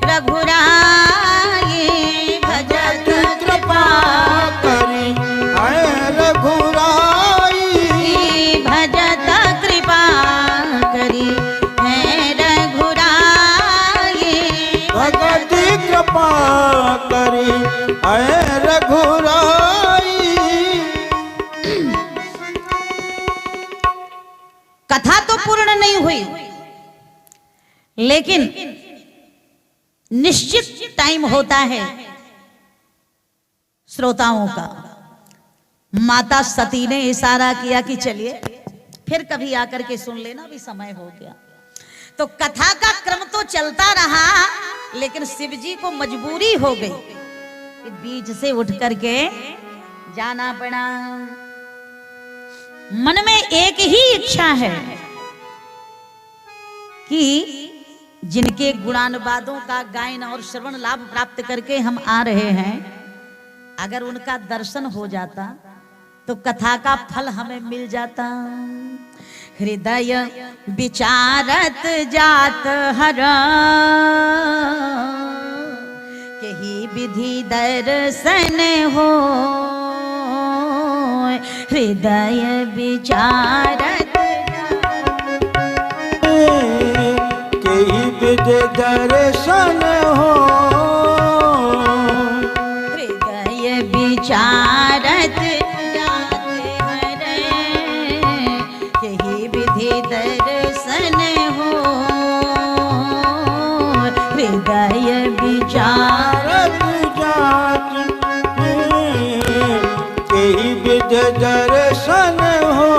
रघुराई, भजत कृपा करी है रघुराई, भजत कृपा करी है रघुराई, भगत कृपा करी है रघुराई। कथा तो पूर्ण नहीं हुई, लेकिन निश्चित टाइम होता है श्रोताओं का। माता सती ने इशारा किया कि चलिए फिर कभी आकर के सुन लेना, भी समय हो गया। तो कथा का क्रम तो चलता रहा, लेकिन शिव जी को मजबूरी हो गई कि बीच से उठ करके जाना पड़ा। मन में एक ही इच्छा है कि जिनके गुणानुवादों का गायन और श्रवण लाभ प्राप्त करके हम आ रहे हैं, अगर उनका दर्शन हो जाता तो कथा का फल हमें मिल जाता। हृदय विचारत जात हर, कही विधि दर्शन हो, हृदय विचारत कही विधि दर्शन हो, हृदय विचारत जाते हरे, कही विधि दर्शन हो, हृदय विचारत जात कही विधि दर्शन हो।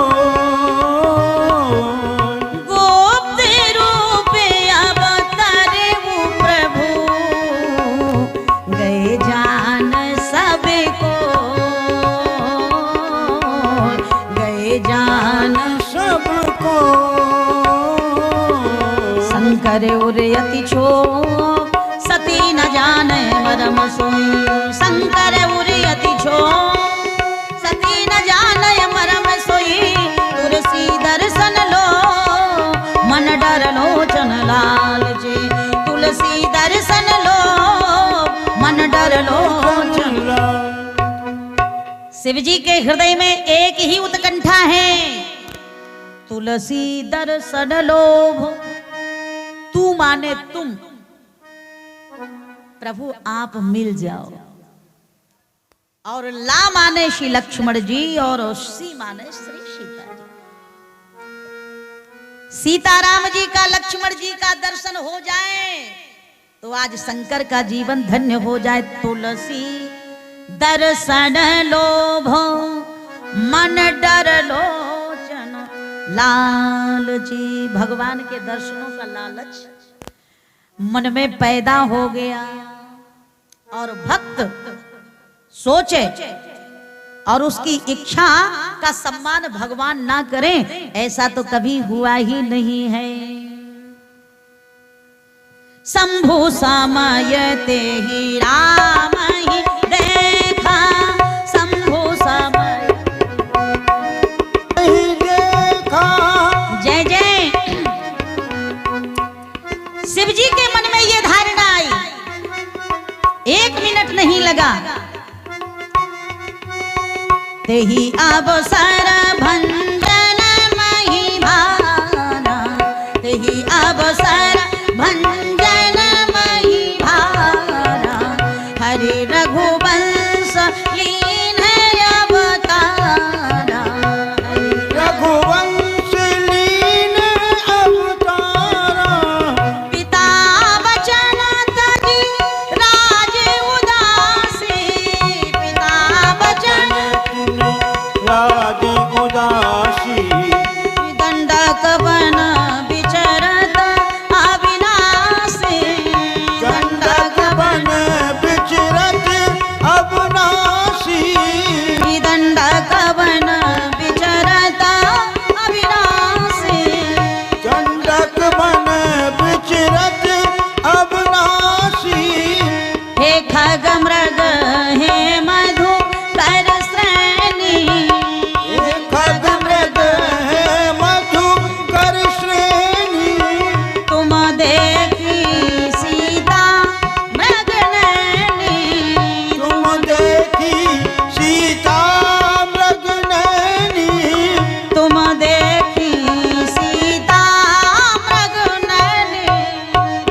गोप्त रूप अवतारे वो प्रभु, गए जान शंकर उरे अति छो सती न जाने मरम सोई। शंकर उरे अति छो सती न जाने मरम सोई। तुलसी दर्शन लो मन डर लोचन लाल जी। तुलसी दर्शन लो मन डर लोचन। शिव जी के हृदय में एक ही उत्कंठा है, तुलसी दर्शन लोभ। तू माने तुम, प्रभु आप मिल जाओ। और ला माने श्री लक्ष्मण जी और सी माने श्री सीता जी। सीताराम जी का लक्ष्मण जी का दर्शन हो जाए तो आज शंकर का जीवन धन्य हो जाए। तुलसी दर्शन लोभ मन डर लोचन लाल जी। भगवान के दर्शनों का लालच मन में पैदा हो गया और भक्त सोचे और उसकी इच्छा का सम्मान भगवान ना करें, ऐसा तो कभी हुआ ही नहीं है। शंभु समयते ही राम ही देखा। शंभु समय ही देखा। जय जय। शिव जी के मन में ये धारणा आई, 1 मिनट नहीं लगा। तेहि अवसर भंजन मही भाना। तेहि अवसर भंजन मही भाना। हरि रघुवंश लीन अवतारा। रघुवंश लीन अवतारा। पिता वचन तजी राज उदासी। पिता वचन राज उदासी। दंडक वन विचरत अविनाशी। गंडक बन विचरत अविनाशी। दंडक वन विचरत अविनाशी। गंडक बन विचरत अविनाशी। हे खग मृग हे मधु कर श्रेणी। खग मृग है मधु कर श्रेणी। तुम देखी सीता मृग नैनी। तुम देखी सीता मृग नैनी। तुम देखी सीता मृग नैनी।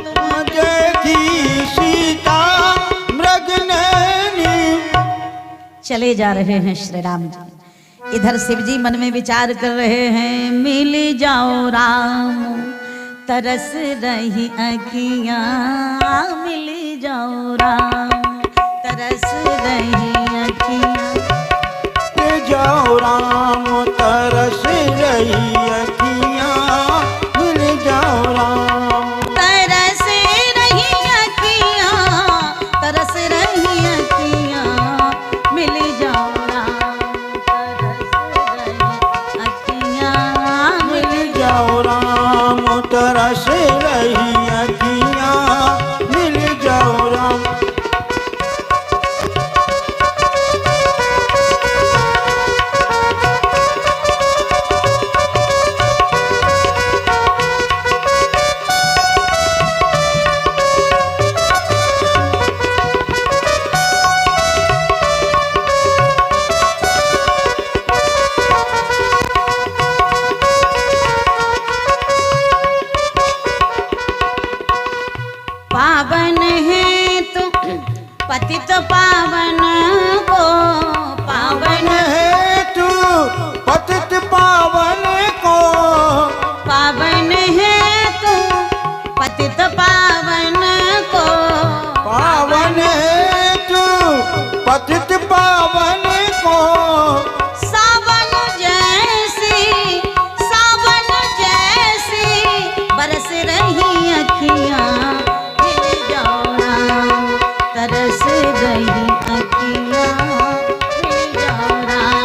तुम देखी सीता मृग नैनी। चले जा रहे हैं श्री राम जी। इधर शिव जी मन में विचार कर रहे हैं, मिल जाओ राम तरस रही अखियां। मिल जाओ राम तरस रही अखियां। मिल जाओ राम तरस रही अखियां। मिल जाओ राम तरस रही अखियां। तरस रही अखियां। मिल जाओ राम तरस रही अखियां। मिल जाओ राम तरस रही अखियां। मिल जाओ राम। पावन है तू पतित पावन को। पावन है तू पतित पावन को। पावन है तू पतित पावन को। पावन है तू पतित पावन को। सावन जैसी बरस रही अखियां। मिल जाओ राम तरस रही अखियां। मिल जाओ राम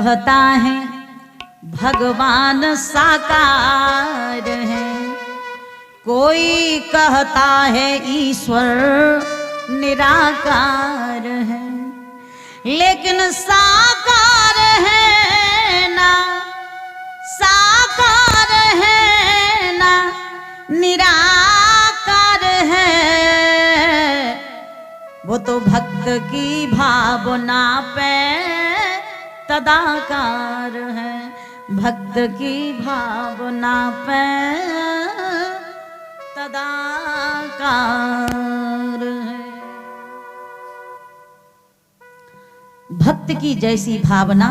कहता है भगवान साकार है, कोई कहता है ईश्वर निराकार है, लेकिन साकार है ना, साकार है ना, निराकार है। वो तो भक्त की भावना पे तदाकार है, भक्त की भावना पे तदाकार है। भक्त की जैसी भावना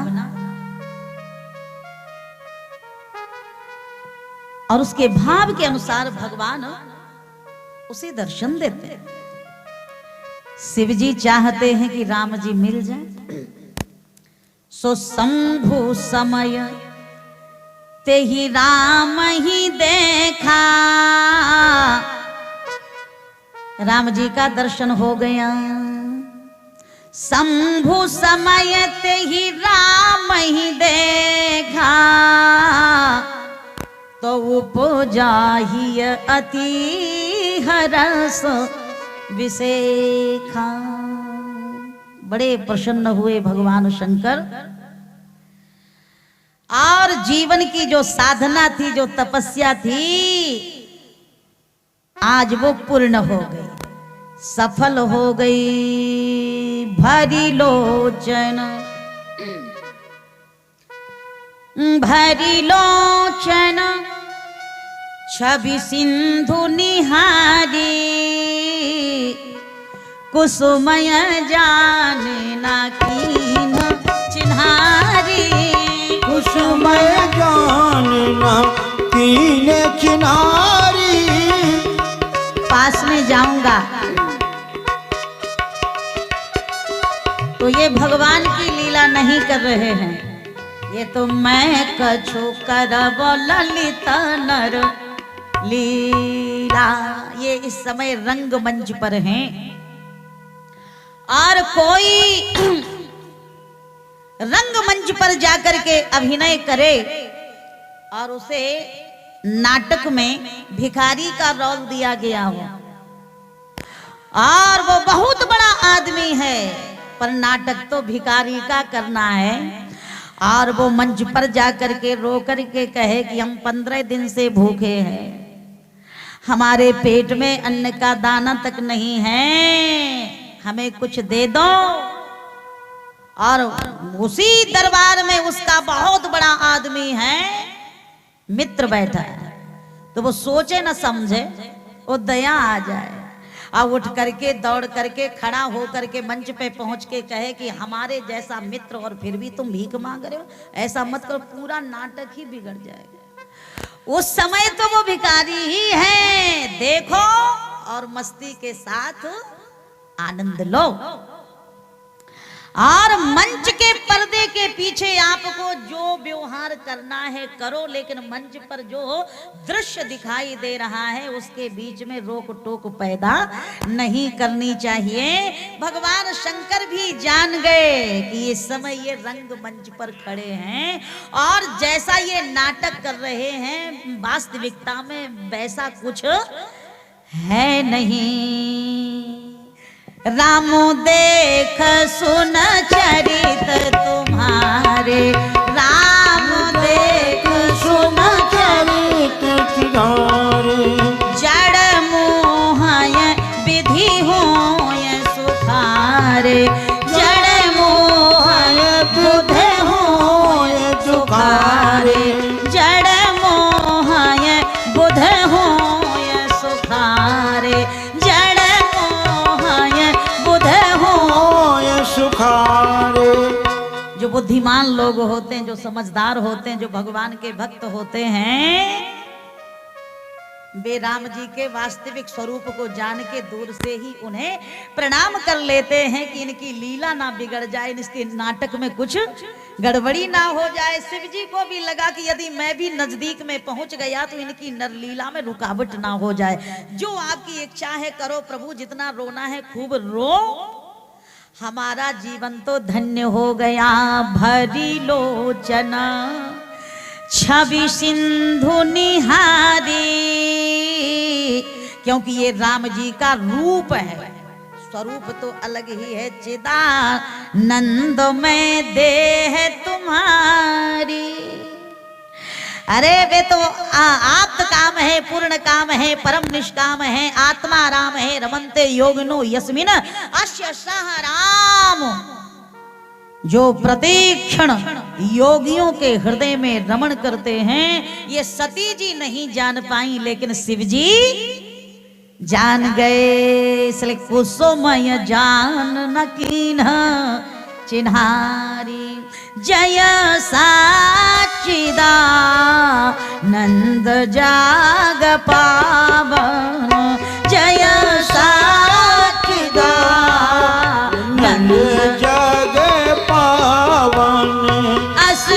और उसके भाव के अनुसार भगवान उसे दर्शन देते हैं। शिव जी चाहते हैं कि राम जी मिल जाए, सो शंभु समय ते ही राम ही देखा। राम जी का दर्शन हो गया, शंभु समय ते ही राम ही देखा, तो उपजा ही अति हरस विशेखा। बड़े प्रसन्न हुए भगवान शंकर और जीवन की जो साधना थी, जो तपस्या थी, आज वो पूर्ण हो गई, सफल हो गई। भरी लोचन, भरी लोचन छवि सिंधु निहारी, कुसुमय जाने ना कीन चिन्हारी, कुसुमय जानना कीन चिन्हारी। पास में जाऊंगा तो ये भगवान की लीला नहीं कर रहे हैं, ये तो मैं कछु करब ललित नर लीला। ये इस समय रंग मंच पर हैं और कोई रंग मंच पर जाकर के अभिनय करे और उसे नाटक में भिखारी का रोल दिया गया हो और वो बहुत बड़ा आदमी है, पर नाटक तो भिखारी का करना है। और वो मंच पर जाकर के रो कर के कहे कि हम 15 दिन से भूखे हैं, हमारे पेट में अन्न का दाना तक नहीं है, हमें कुछ दे दो। और उसी दरबार में उसका बहुत बड़ा आदमी है मित्र बैठा है, तो वो सोचे न समझे, वो दया आ जाए और उठ करके दौड़ करके खड़ा हो करके मंच पे पहुंच के कहे कि हमारे जैसा मित्र और फिर भी तुम भीख मांग रहे हो, ऐसा मत करो, पूरा नाटक ही बिगड़ जाएगा। उस समय तो वो भिखारी ही है, देखो और मस्ती के साथ आनंद लो। और मंच के पर्दे के पीछे आपको जो व्यवहार करना है करो, लेकिन मंच पर जो दृश्य दिखाई दे रहा है उसके बीच में रोक टोक पैदा नहीं करनी चाहिए। भगवान शंकर भी जान गए कि इस समय ये रंग मंच पर खड़े हैं और जैसा ये नाटक कर रहे हैं वास्तविकता में वैसा कुछ है नहीं। रामो देख सुन चरित तुम्हारे, राम देख सुन चरित तुम्हारे, जड़ मोहय विधि होय सुखारे, जड़ मोहय बुध होय सुखारे, जड़ मोहय बुध होय सुखारे, सुखारे। जो बुद्धिमान लोग होते हैं, जो समझदार होते हैं, जो भगवान के भक्त होते हैं, वे राम जी के वास्तविक स्वरूप को जान के दूर से ही उन्हें प्रणाम कर लेते हैं कि इनकी लीला ना बिगड़ जाए, इसके नाटक में कुछ गड़बड़ी ना हो जाए। शिव जी को भी लगा कि यदि मैं भी नजदीक में पहुंच गया तो इनकी नरलीला में रुकावट ना हो जाए। जो आपकी इच्छा है करो प्रभु, जितना रोना है खूब रो, हमारा जीवन तो धन्य हो गया। भरी लोचन छवि सिंधु निहारी, क्योंकि ये राम जी का रूप है, स्वरूप तो अलग ही है। चिदानंद में देह तुम्हारी, अरे वे तो आप्त काम है, पूर्ण काम है, परम निष्काम है, आत्मा राम है। रमन्ते योगिनो यस्मिन अस्य सह राम, जो प्रतिक्षण योगियों के हृदय में रमण करते हैं, ये सती जी नहीं जान पाई, लेकिन शिव जी जान गए। इसलिए कुसुमय जान न कीन्ह चिन्हारी, जय सच्चिदानंद जाग पावन, जय सच्चिदानंद जग पावन। अस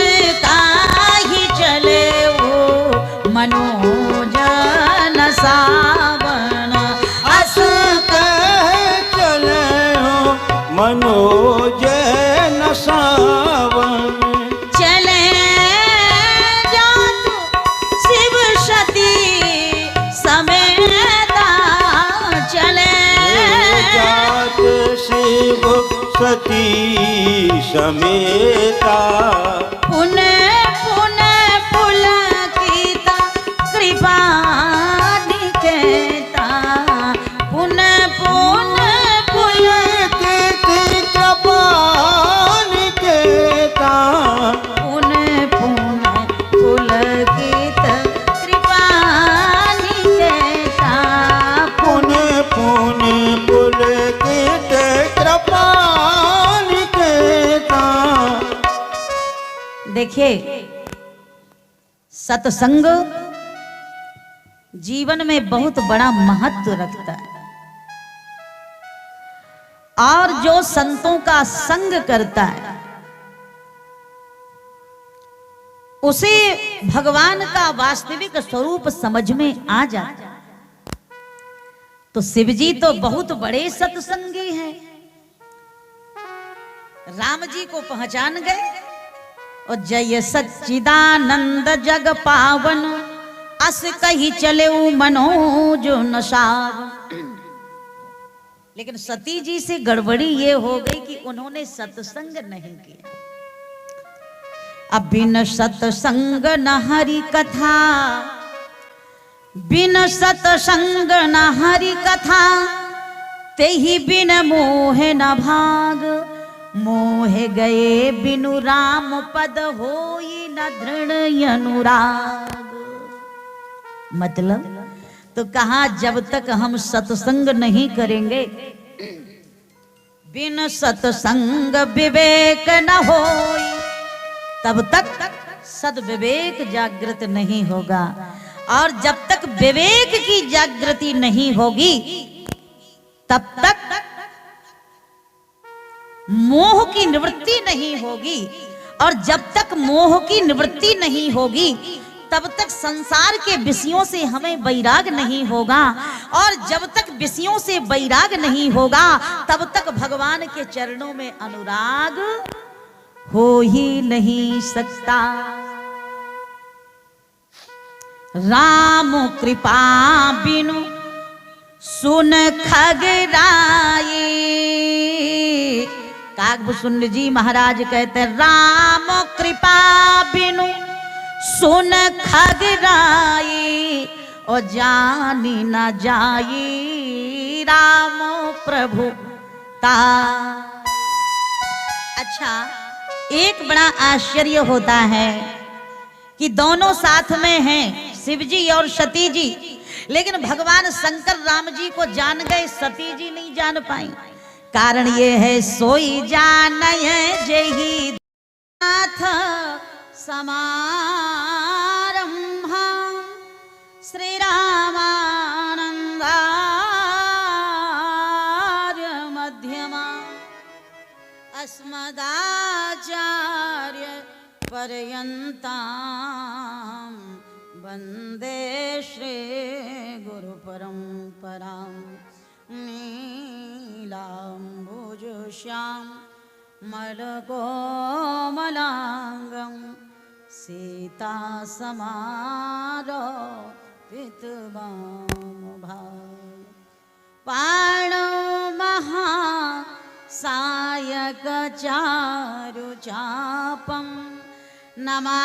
काहि चले वो मनोजन सावन, अस कह चले हो मनोजन सावन। चले जातु शिव सती समेता, चले जात शिव सती समेता। पुनः पुनः पुलकिता कृपा निकेता, पुनः पुनः पुलकित कृपा निकेता। पुनः पुनः पुलकित कृपा निकेता, पुण्य पुण्य पुलकित कृपा निकेता। देखिए, सत्संग जीवन में बहुत बड़ा महत्व रखता है, और जो संतों का संग करता है उसे भगवान का वास्तविक स्वरूप समझ में आ जाता है। तो शिव जी तो बहुत बड़े सत्संगी हैं, राम जी को पहचान गए। और जय सच्चिदानंद जग पावन, अस कही चले मनोज नशाव। लेकिन सती जी से गड़बड़ी ये हो गई कि उन्होंने सत्संग नहीं किया। अब बिन सत्संग न हरि कथा, बिन सत्संग न हरि कथा, तेहि बिन मोह न भाग। मोह गए बिनु राम पद होई न दृढ़ अनुराग। मतलब तो कहा, जब तक हम सत्संग नहीं करेंगे, बिन सत्संग विवेक न होई, तब तक सद्विवेक जागृत नहीं होगा। और जब तक विवेक की जागृति नहीं होगी, तब तक मोह की निवृत्ति नहीं होगी। और जब तक मोह की निवृत्ति नहीं होगी, तब तक संसार के विषयों से हमें वैराग नहीं होगा। और जब तक विषयों से वैराग नहीं होगा, तब तक भगवान के चरणों में अनुराग हो ही नहीं सकता। राम कृपा बिनु सुन खगराई, काकभूषुंड जी महाराज कहते, राम कृपा बिनु सुन खगराई, और जानी न जाई राम प्रभु ता। अच्छा, एक बड़ा आश्चर्य होता है कि दोनों साथ में हैं, शिव जी और सती जी, लेकिन भगवान शंकर राम जी को जान गए, सती जी नहीं जान पाई। कारण ये है, सोई जान जेहि नाथ समारंभा श्री रामानंदार्य मध्यमा अस्मदाचार्य पर्यन्तां वन्दे श्री गुरु परंपरां नीलाम्बुज श्यामलकोमलाङ्गं सीतासमारोपितवामभाग पाणौ महासायकचारुचापं नमामि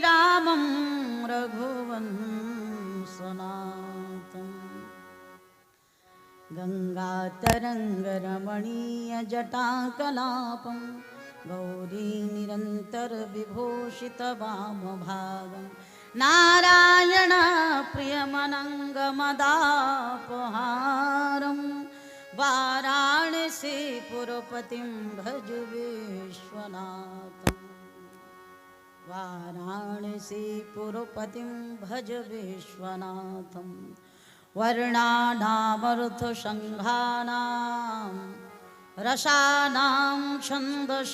रामं रघुवंशनाथम् गङ्गातरङ्गरमणीयजटाकलापं गौरीनिरन्तरविभूषितवामभागं नारायणप्रियमनङ्गमदापहारं वाराणसीपुरपतिं भज विश्वनाथम् वाराणसीपुरपतिं भज विश्वनाथम् वर्णानामर्थसङ्घानां रसानां छन्दसामपि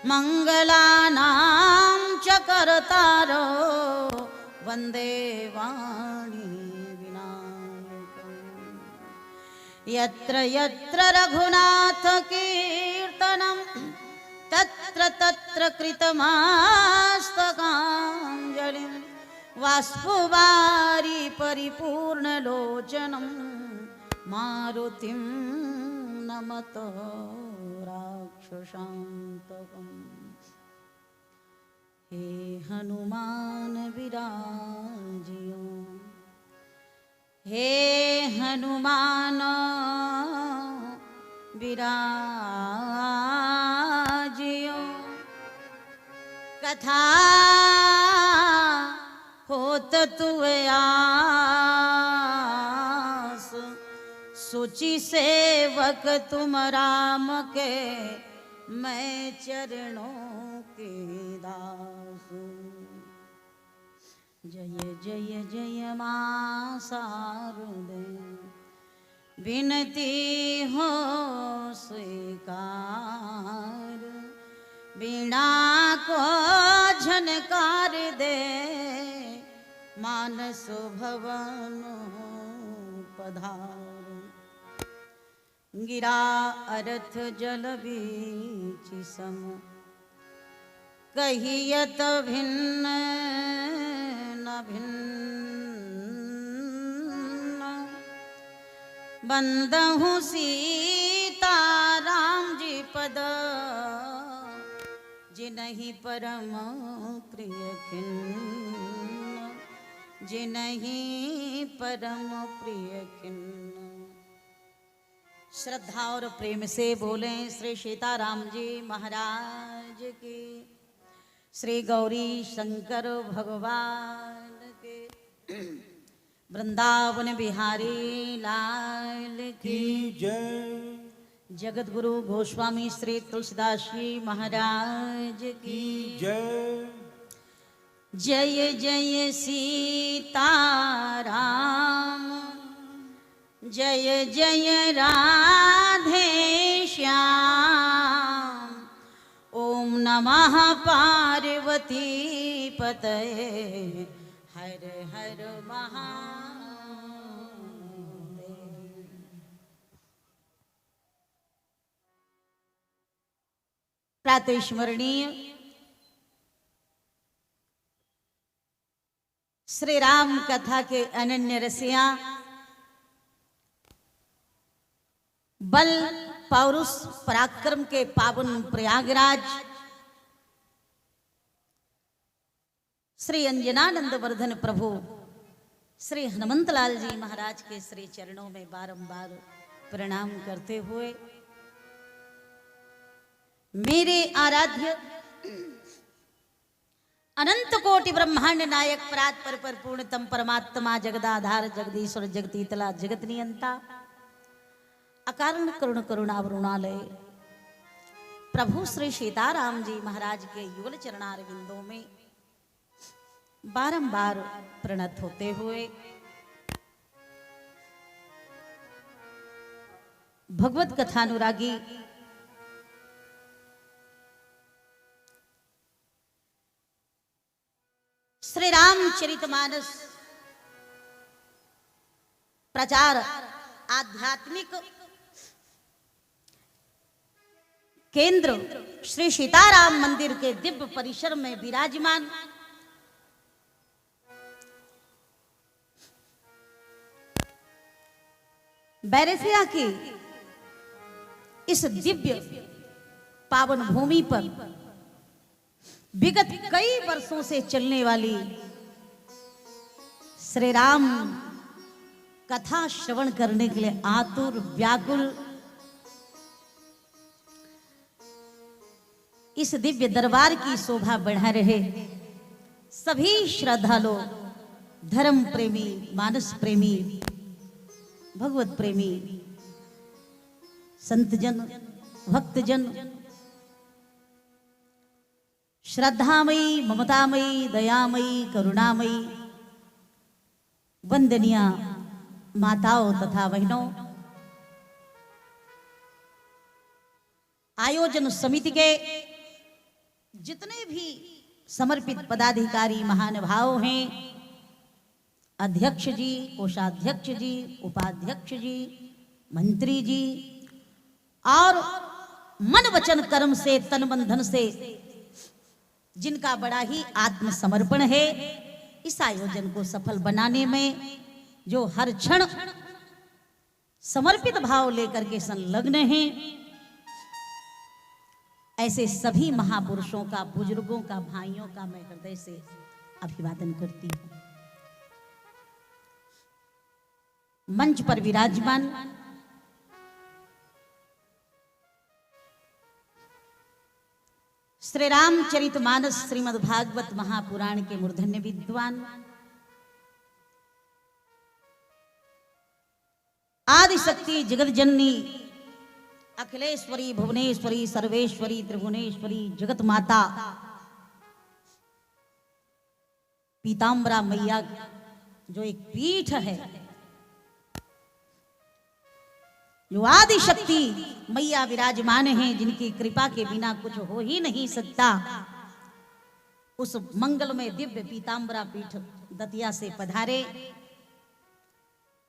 मङ्गलानां च कर्तारो वन्दे वाणी विनायकम् यत्र यत्र रघुनाथकीर्तनं तत्र तत्र कृतमास्तकाञ्जलिं वाष्पवारि परिपूर्णलोचनं मारुतिं नमत राक्षसान्तकम् हे हनुमान विराजियो हे हनुमान विराजियो कथा होत तुए आस सुचि सेवक तुम राम के मैं चरणों के दास जय जय जय मां शारदे विनती हो स्वीकार बीणा को झनकार दे मानस भवन पधार गिरा अरथ जल बीच सम कहियत भिन्न न भिन्न बंदहु सीता राम जी पद जिनहि परम प्रिय खिन्न जिनहि परम प्रिय खिन्न। श्रद्धा और प्रेम से बोलें श्री सीताराम जी महाराज की, श्री गौरी शंकर भगवान के, वृंदावन बिहारी लाल की जय। जगत गुरु गोस्वामी श्री तुलसीदास जी महाराज की जय। जय जय सीताराम जय जय राधे श्याम ओम नमः पार्वती पतये हर हर महादेव। प्रातः स्मरणीय श्री राम कथा के अनन्य रसिया बल पौरुष पराक्रम के पावन प्रयागराज श्री अंजनानंद वर्धन प्रभु श्री हनुमंतलाल जी महाराज के श्री चरणों में बारंबार प्रणाम करते हुए मेरे आराध्य अनंत कोटि ब्रह्मांड नायक परात पर पूर्णतम परमात्मा जगदाधार जगदीश्वर जगतीतला जगत नियंता अकारण करुण करुणावरुणालय प्रभु श्री सीताराम जी महाराज के युगल चरणार बिंदों में बारंबार प्रणत होते हुए भगवत कथानुरागी श्री रामचरितमानस प्रचार आध्यात्मिक केंद्र श्री सीताराम मंदिर के दिव्य परिसर में विराजमान बैरसिया की इस दिव्य पावन भूमि पर विगत कई वर्षों से चलने वाली श्री राम कथा श्रवण करने के लिए आतुर व्याकुल इस दिव्य दरबार की शोभा बढ़ा रहे सभी श्रद्धालु, धर्म प्रेमी, मानस प्रेमी, भगवत प्रेमी, संतजन, भक्तजन, श्रद्धामयी, ममतामयी, दयामयी, करुणामयी, वंदनीय माताओं तथा बहनों, आयोजन समिति के जितने भी समर्पित पदाधिकारी महानुभाव हैं, अध्यक्ष जी, कोषाध्यक्ष जी, उपाध्यक्ष जी, मंत्री जी और मन वचन कर्म से तन मन धन से जिनका बड़ा ही आत्मसमर्पण है, इस आयोजन को सफल बनाने में जो हर क्षण समर्पित भाव लेकर के संलग्न हैं, ऐसे सभी महापुरुषों का, बुजुर्गों का, भाइयों का मैं हृदय से अभिवादन करती हूं। मंच पर विराजमान श्री रामचरितमानस श्रीमद् भागवत महापुराण के मूर्धन्य विद्वान, आदिशक्ति जगत जननी, अखिलेश्वरी, भुवनेश्वरी, सर्वेश्वरी, त्रिभुवनेश्वरी, जगत माता पीताम्बरा मैया जो एक पीठ है, जो आदि शक्ति मैया विराजमान हैं, जिनकी कृपा के बिना कुछ हो ही नहीं सकता, उस मंगलमय दिव्य पीताम्बरा पीठ दतिया से पधारे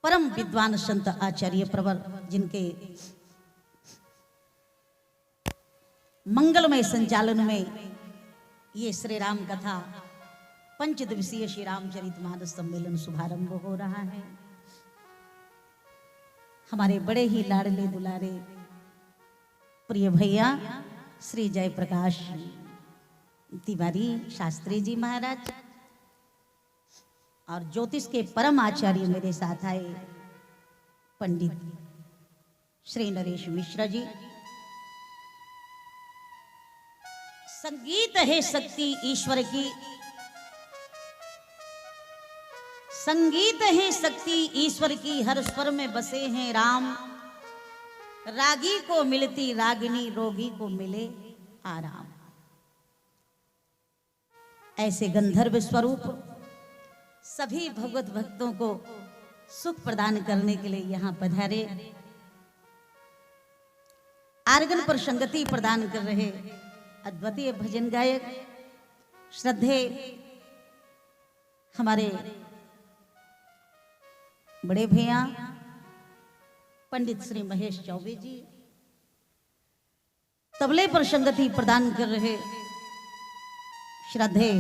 परम विद्वान संत आचार्य प्रवर, जिनके मंगलमय संचालन में ये श्री राम कथा पंचदिवसीय श्री रामचरितमानस सम्मेलन शुभारंभ हो रहा है। हमारे बड़े ही लाडले दुलारे प्रिय भैया श्री जयप्रकाश तिवारी शास्त्री जी महाराज और ज्योतिष के परम आचार्य मेरे साथ आए पंडित श्री नरेश मिश्रा जी। संगीत है शक्ति ईश्वर की, संगीत है शक्ति ईश्वर की, हर स्वर में बसे हैं राम, रागी को मिलती रागिनी, रोगी को मिले आराम। ऐसे गंधर्व स्वरूप सभी भगवत भक्तों को सुख प्रदान करने के लिए यहां पधारे, आर्गन पर संगति प्रदान कर रहे अद्वितीय भजन गायक श्रद्धे हमारे बड़े भैया पंडित श्री महेश चौबे जी, तबले पर संगति प्रदान कर रहे श्रद्धे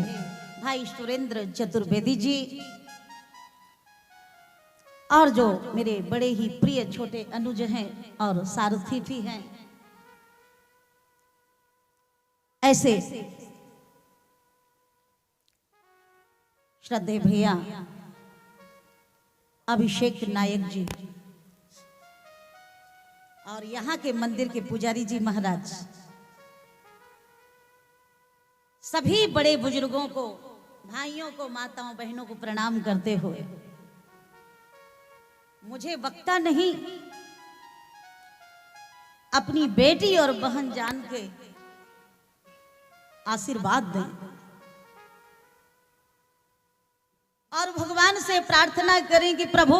भाई सुरेंद्र चतुर्वेदी जी, और जो मेरे बड़े ही प्रिय छोटे अनुज हैं और सारथी भी हैं, ऐसे श्रद्धे भैया अभिषेक नायक जी और यहाँ के मंदिर के पुजारी जी महाराज, सभी बड़े बुजुर्गों को, भाइयों को, माताओं बहनों को प्रणाम करते हुए मुझे वक्ता नहीं, अपनी बेटी और बहन जान के आशीर्वाद दें और भगवान से प्रार्थना करें कि प्रभु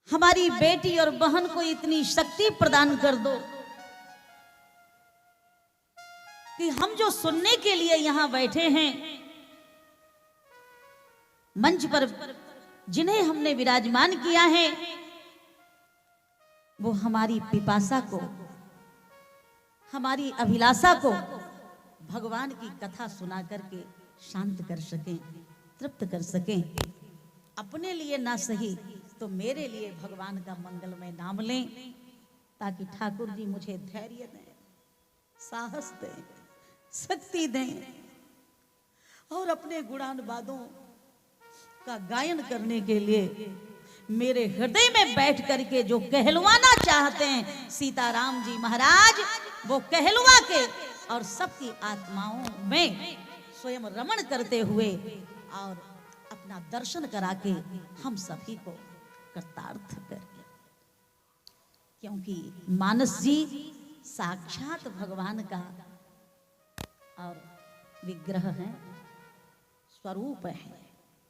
हमारी बेटी और बहन को इतनी शक्ति प्रदान कर दो कि हम जो सुनने के लिए यहां बैठे हैं, मंच पर जिन्हें हमने विराजमान किया है, वो हमारी पिपासा को, हमारी अभिलाषा को भगवान की कथा सुना करके शांत कर सकें, तृप्त कर सकें। अपने लिए ना सही तो मेरे लिए भगवान का मंगलमय नाम लें, ताकि ठाकुर जी मुझे धैर्य दें, साहस दें, शक्ति दें और अपने गुणानुवादों का गायन करने के लिए मेरे हृदय में बैठ करके जो कहलवाना चाहते हैं सीताराम जी महाराज, वो कहलवा के और सबकी आत्माओं में स्वयं रमण करते हुए और अपना दर्शन करा के हम सभी को कृतार्थ करें। क्योंकि मानस जी साक्षात भगवान का और विग्रह है, स्वरूप है।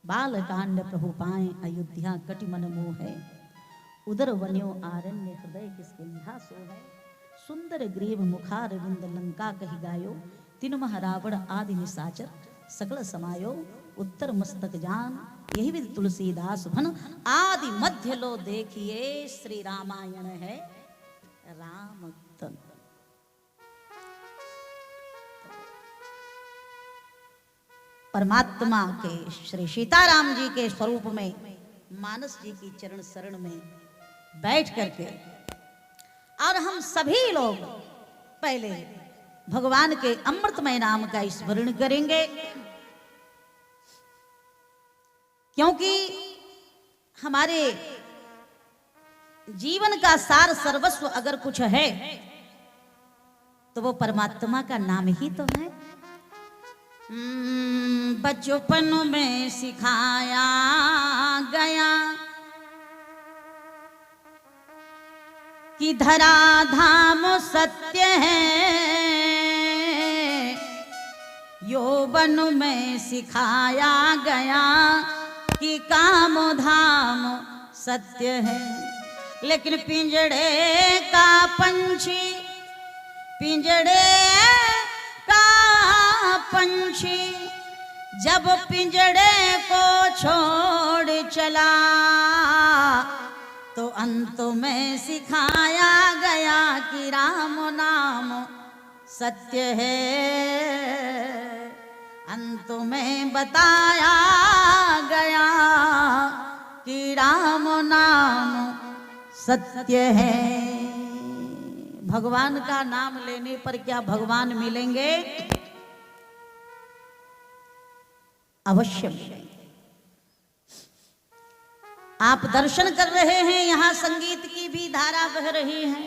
बाल कांड प्रभु पाए अयोध्या कटि मन मोह है, उदर वन्यो आरण्य हृदय किसकिंधा सो है। सुंदर ग्रीव मुखार विंद लंका कही गायो, तीन मह रावण आदि निशाचर सकल समायो। उत्तर मस्तक जान यही विद तुलसीदास भन, आदि मध्य लो देखिए श्री रामायण है राम तन। परमात्मा के श्री सीताराम जी के स्वरूप में मानस जी की चरण शरण में बैठ करके और हम सभी लोग पहले भगवान के अमृतमय नाम का स्मरण करेंगे। क्योंकि हमारे जीवन का सार सर्वस्व अगर कुछ है तो वो परमात्मा का नाम ही तो है। बचपन में सिखाया गया कि धरा धाम सत्य है, यौवन में सिखाया गया कि काम धाम सत्य है। लेकिन पिंजड़े का पंछी, पिंजड़े का पंछी जब पिंजड़े को छोड़ चला तो अंत में सिखाया गया कि राम नाम सत्य है। अंत में बताया गया कि राम नाम सत्य है। भगवान का नाम लेने पर क्या भगवान मिलेंगे? अवश्य मिलेंगे। आप दर्शन कर रहे हैं, यहां संगीत की भी धारा बह रही है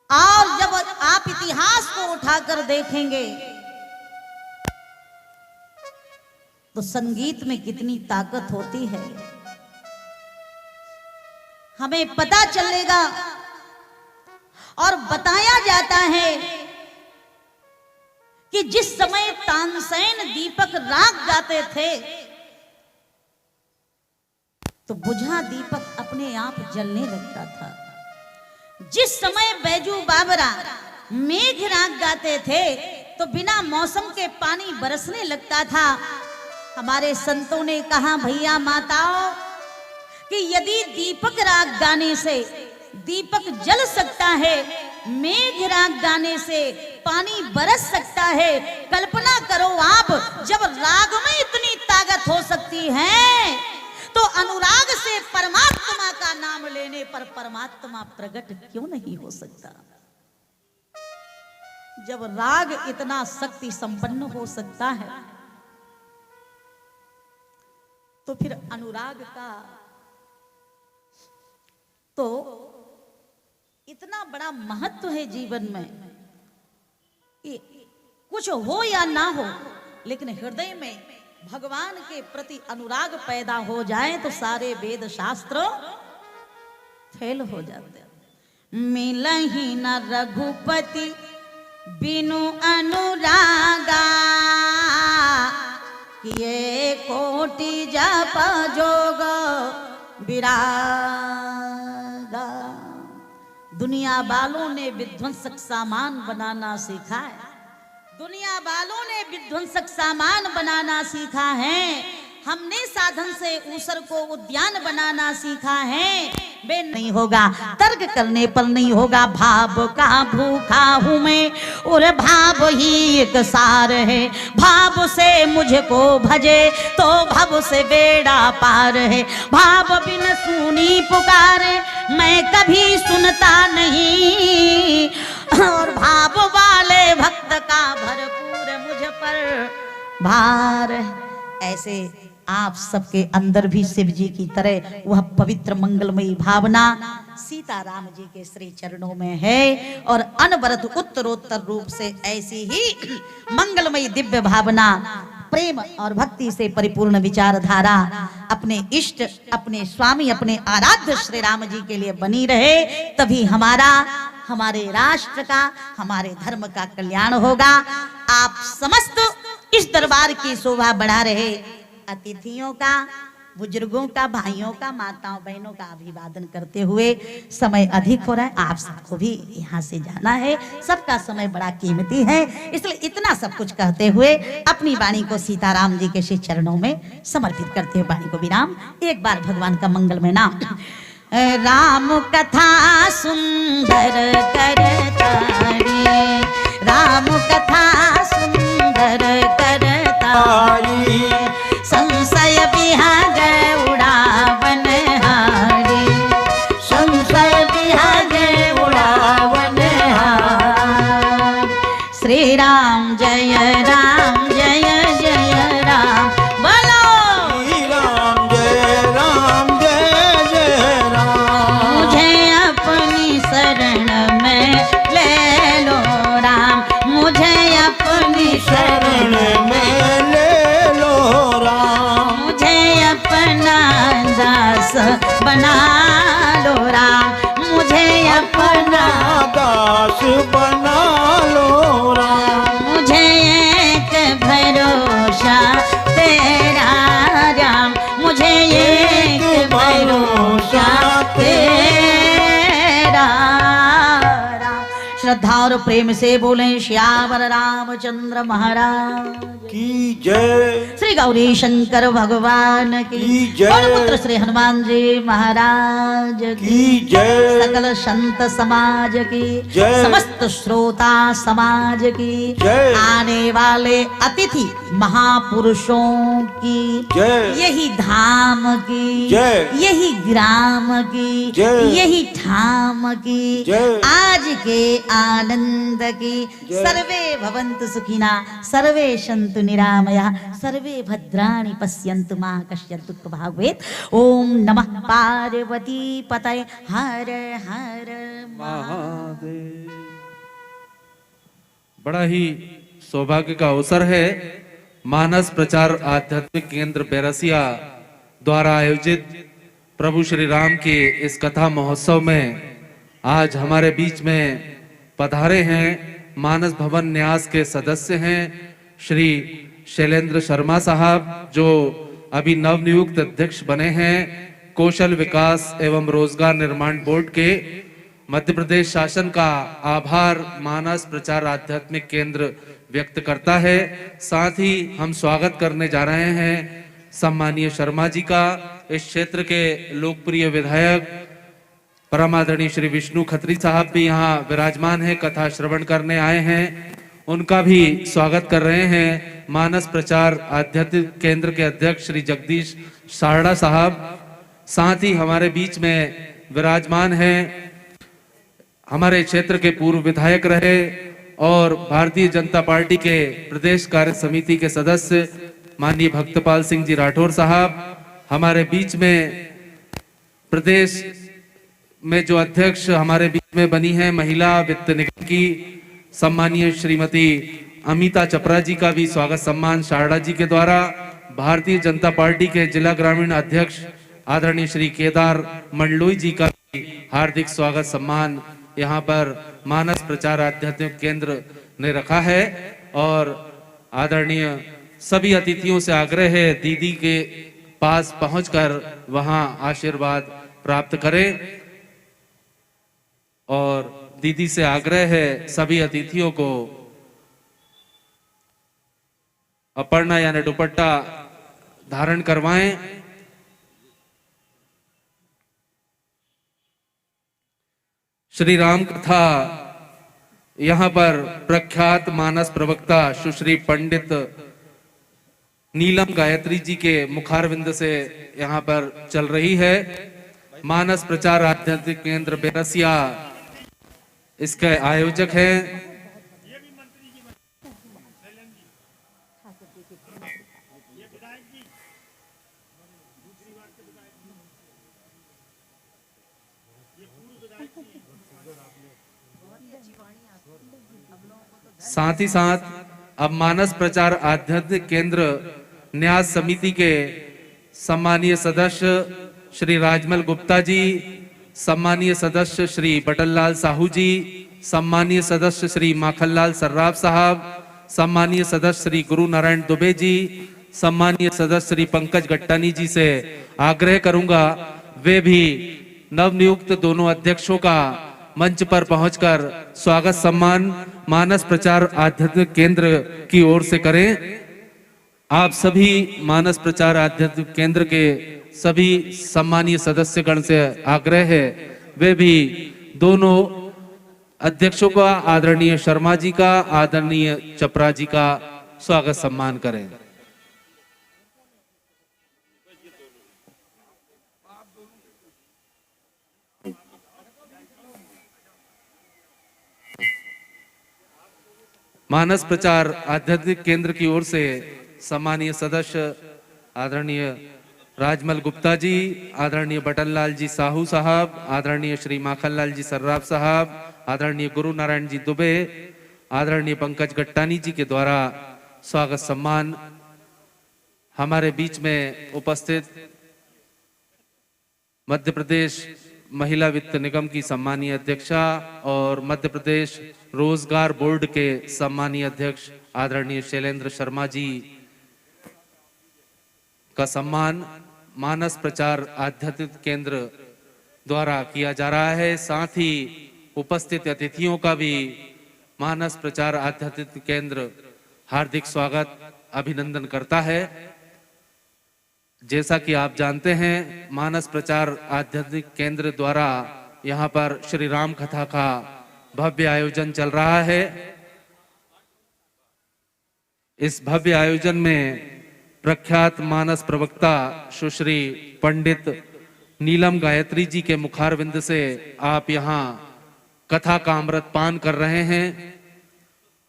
और जब आप इतिहास को उठाकर देखेंगे तो संगीत में कितनी ताकत होती है हमें पता चलेगा। और बताया जाता है कि जिस समय तानसेन दीपक राग गाते थे तो बुझा दीपक अपने आप जलने लगता था। जिस समय बैजू बाबरा मेघ राग गाते थे तो बिना मौसम के पानी बरसने लगता था। हमारे संतों ने कहा, भैया माताओं, कि यदि दीपक राग गाने से दीपक जल सकता है, मेघ राग गाने से पानी बरस सकता है, कल्पना करो आप, जब राग में इतनी ताकत हो सकती है तो अनुराग से परमात्मा का नाम लेने पर परमात्मा प्रकट क्यों नहीं हो सकता? जब राग इतना शक्ति संपन्न हो सकता है तो फिर अनुराग का तो इतना बड़ा महत्व है जीवन में कि कुछ हो या ना हो, लेकिन हृदय में भगवान के प्रति अनुराग पैदा हो जाए तो सारे वेद शास्त्र फेल हो जाते। मिलहि न रघुपति बिनु अनुरागा, किए कोटि जप जोग विरागा। दुनिया वालों ने विध्वंसक सामान बनाना सीखा है, दुनिया वालों ने विध्वंसक सामान बनाना सीखा है, हमने साधन से ऊसर को उद्यान बनाना सीखा है। बे नहीं होगा तर्क करने पर नहीं होगा, भाव का भूखा हूं मैं और भाव ही एक सार है। भाव से मुझको भजे तो भव से बेड़ा पार है। भाव बिन सुनी पुकारे मैं कभी सुनता नहीं, और भाव वाले भक्त का भरपूर मुझ पर भार है। ऐसे आप सबके अंदर भी शिव जी की तरह वह पवित्र मंगलमयी भावना सीताराम जी के श्री चरणों में है, और अनवरत उत्तरोत्तर रूप से ऐसी ही मंगलमयी दिव्य भावना प्रेम और भक्ति से परिपूर्ण विचारधारा अपने इष्ट, अपने स्वामी, अपने आराध्य श्री राम जी के लिए बनी रहे, तभी हमारा, हमारे राष्ट्र का, हमारे धर्म का कल्याण होगा। आप समस्त इस दरबार की शोभा बढ़ा रहे अतिथियों का, बुजुर्गों का, भाइयों का, माताओं बहनों का अभिवादन करते हुए, समय अधिक हो रहा है, आप सबको भी यहाँ से जाना है, सबका समय बड़ा कीमती है, इसलिए इतना सब कुछ कहते हुए अपनी वाणी को सीताराम जी के श्री चरणों में समर्पित करते हुए वाणी को विराम। एक बार भगवान का मंगलमय नाम। राम कथा सुंदर करतारी, राम कथा सुंदर करतारी, संशय विहग उड़ावन हारी, संशय विहग उड़ावन हारी। श्री राम जय राम, जय जय राम, बोलो श्री राम जय राम, जय जय राम। मुझे अपनी शरण में ले लो राम, मुझे अपनी शरण में ले लो राम, मुझे अपना दास बना लो राम, मुझे अपना दास बना लो राम। मुझे एक भरोसा तेरा राम, मुझे एक भरोसा तेरा राम। श्रद्धा और प्रेम से बोले श्यावर रामचंद्र महाराज की जय, श्री गौरी शंकर भगवान की जय, और पुत्र श्री हनुमान जी महाराज की जय, सकल संत समाज की जय, समस्त श्रोता समाज की जय, आने वाले अतिथि महापुरुषों की जय, यही धाम की जय, यही ग्राम की जय, यही ठाम की जय, आज के आनंद की जय। सर्वे भवन्तु सुखिना, सर्वे सन्तु निरामया, सर्वे भद्राणि पश्यन्तु मा कश्चित् दुःख भाग् भवेत्। ओम नमः पार्वती पतये, हर हर महादेव। बड़ा ही सौभाग्य का अवसर है, मानस प्रचार आध्यात्मिक केंद्र बैरसिया द्वारा आयोजित प्रभु श्री राम के इस कथा महोत्सव में आज हमारे बीच में पधारे हैं मानस भवन न्यास के सदस्य हैं श्री शैलेंद्र शर्मा साहब, जो अभी नवनियुक्त अध्यक्ष बने हैं कौशल विकास एवं रोजगार निर्माण बोर्ड के। मध्य प्रदेश शासन का आभार मानस प्रचार आध्यात्मिक केंद्र व्यक्त करता है। साथ ही हम स्वागत करने जा रहे हैं सम्मानीय शर्मा जी का। इस क्षेत्र के लोकप्रिय विधायक परमादरणीय श्री विष्णु खत्री साहब भी यहाँ विराजमान हैं, कथा श्रवण करने आए हैं, उनका भी स्वागत कर रहे हैं। मानस प्रचार आध्यात्मिक केंद्र के अध्यक्ष श्री जगदीश सारड़ा साहब साथ ही हमारे बीच में विराजमान हैं हमारे क्षेत्र के पूर्व विधायक रहे और भारतीय जनता पार्टी के प्रदेश कार्य समिति के सदस्य माननीय भक्तपाल सिंह जी राठौर साहब। हमारे बीच में प्रदेश में जो अध्यक्ष हमारे बीच में बनी है महिला वित्त निगम की सम्मानीय श्रीमती अमिता चपरा जी का भी स्वागत सम्मान शारदा जी के द्वारा। भारतीय जनता पार्टी के जिला ग्रामीण अध्यक्ष आदरणीय श्री केदार मंडलोई जी का भी हार्दिक स्वागत सम्मान यहाँ पर मानस प्रचार आध्यात्मिक केंद्र ने रखा है। और आदरणीय सभी अतिथियों से आग्रह है दीदी के पास पहुंचकर वहां आशीर्वाद प्राप्त करें। और दीदी से आग्रह है सभी अतिथियों को अपर्णा यानी दुपट्टा धारण करवाएं। श्री राम कथा यहाँ पर प्रख्यात मानस प्रवक्ता सुश्री पंडित नीलम गायत्री जी के मुखारविंद से यहाँ पर चल रही है। मानस प्रचार आध्यात्मिक केंद्र बेरसिया इसके आयोजक हैं। साथ ही साथ अब मानस प्रचार आध्यात्मिक केंद्र न्यास समिति के सम्मानीय सदस्य श्री राजमल गुप्ता जी, सम्मानीय सदस्य श्री बटललाल साहू जी, सम्मानीय सदस्य श्री माखनलाल सर्राफ साहब, सम्मानीय सदस्य श्री गुरु नारायण दुबे जी, सम्मानीय सदस्य श्री पंकज गट्टानी जी से आग्रह करूंगा वे भी नवनियुक्त दोनों अध्यक्षों का मंच पर पहुंचकर स्वागत सम्मान मानस प्रचार आध्यात्मिक केंद्र की ओर से करें। आप सभी मानस प्रचार आध्यात्मिक केंद्र के सभी सम्मानीय सदस्यगण से आग्रह है वे भी दोनों अध्यक्षों का, आदरणीय शर्मा जी का, आदरणीय चपरा जी का स्वागत सम्मान करें। मानस प्रचार आध्यात्मिक केंद्र की ओर से सम्मानीय सदस्य आदरणीय राजमल गुप्ता जी, आदरणीय बटनलाल जी साहू साहब, आदरणीय श्री माखनलाल जी सर्राफ साहब, आदरणीय गुरु नारायण जी दुबे, आदरणीय पंकज गट्टानी जी के द्वारा स्वागत सम्मान हमारे बीच में उपस्थित मध्य प्रदेश महिला वित्त निगम की सम्मानीय अध्यक्षा और मध्य प्रदेश रोजगार बोर्ड के सम्मानीय अध्यक्ष आदरणीय शैलेंद्र शर्मा जी का सम्मान मानस प्रचार आध्यात्मिक केंद्र द्वारा किया जा रहा है। साथ ही उपस्थित अतिथियों का भी मानस प्रचार आध्यात्मिक केंद्र हार्दिक स्वागत अभिनंदन करता है। जैसा कि आप जानते हैं मानस प्रचार आध्यात्मिक केंद्र द्वारा यहाँ पर श्री राम कथा का भव्य आयोजन चल रहा है। इस भव्य आयोजन में प्रख्यात मानस प्रवक्ता सुश्री पंडित नीलम गायत्री जी के मुखारविंद से आप यहाँ कथा का अमृत पान कर रहे हैं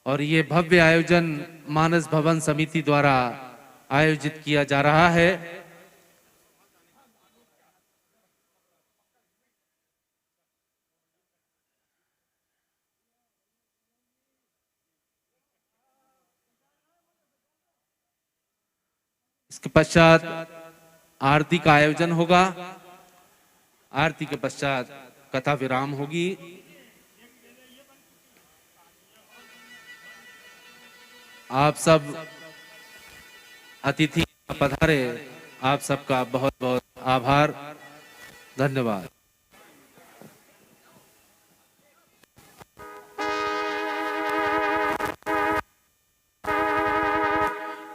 और ये भव्य आयोजन मानस भवन समिति द्वारा आयोजित किया जा रहा है। इसके पश्चात आरती का आयोजन होगा। आरती के पश्चात कथा विराम होगी। आप सब अतिथि पधारे, आप सबका बहुत बहुत आभार, धन्यवाद।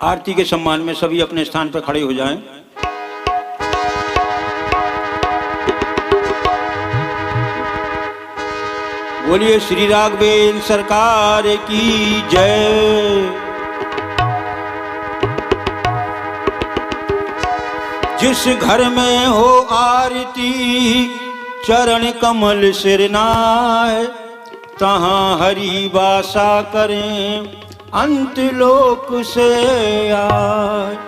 आरती के सम्मान में सभी अपने स्थान पर खड़े हो जाएं। बोलिए श्री राघवेंद्र सरकार की जय। जिस घर में हो आरती चरण कमल सिरनाए, तहां हरि वासा करें अंत लोक से आए।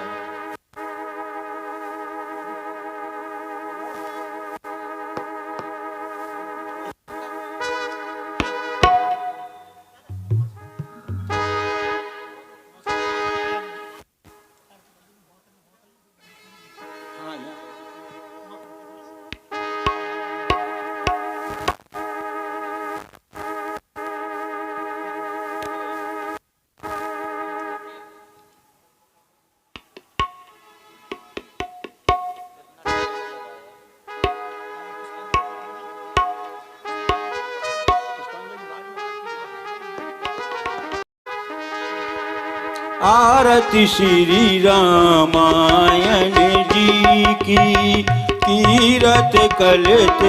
आरती श्री रामायण जी की। कीरत कलित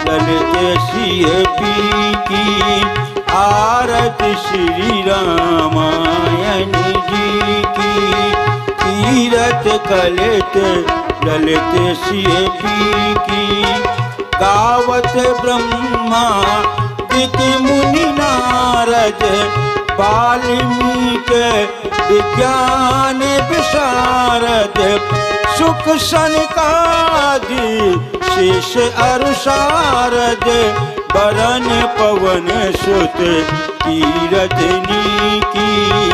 ललित सीपी की। आरती श्री रामायण जी की। कीरत कलित ललित सीपी की। गावत ब्रह्मा दिक मुनि नारद। वाल्मीकि विज्ञान विशारद। सुख सनकादि शेष अरु शारद। बरन पवन सुत कीरतनी की।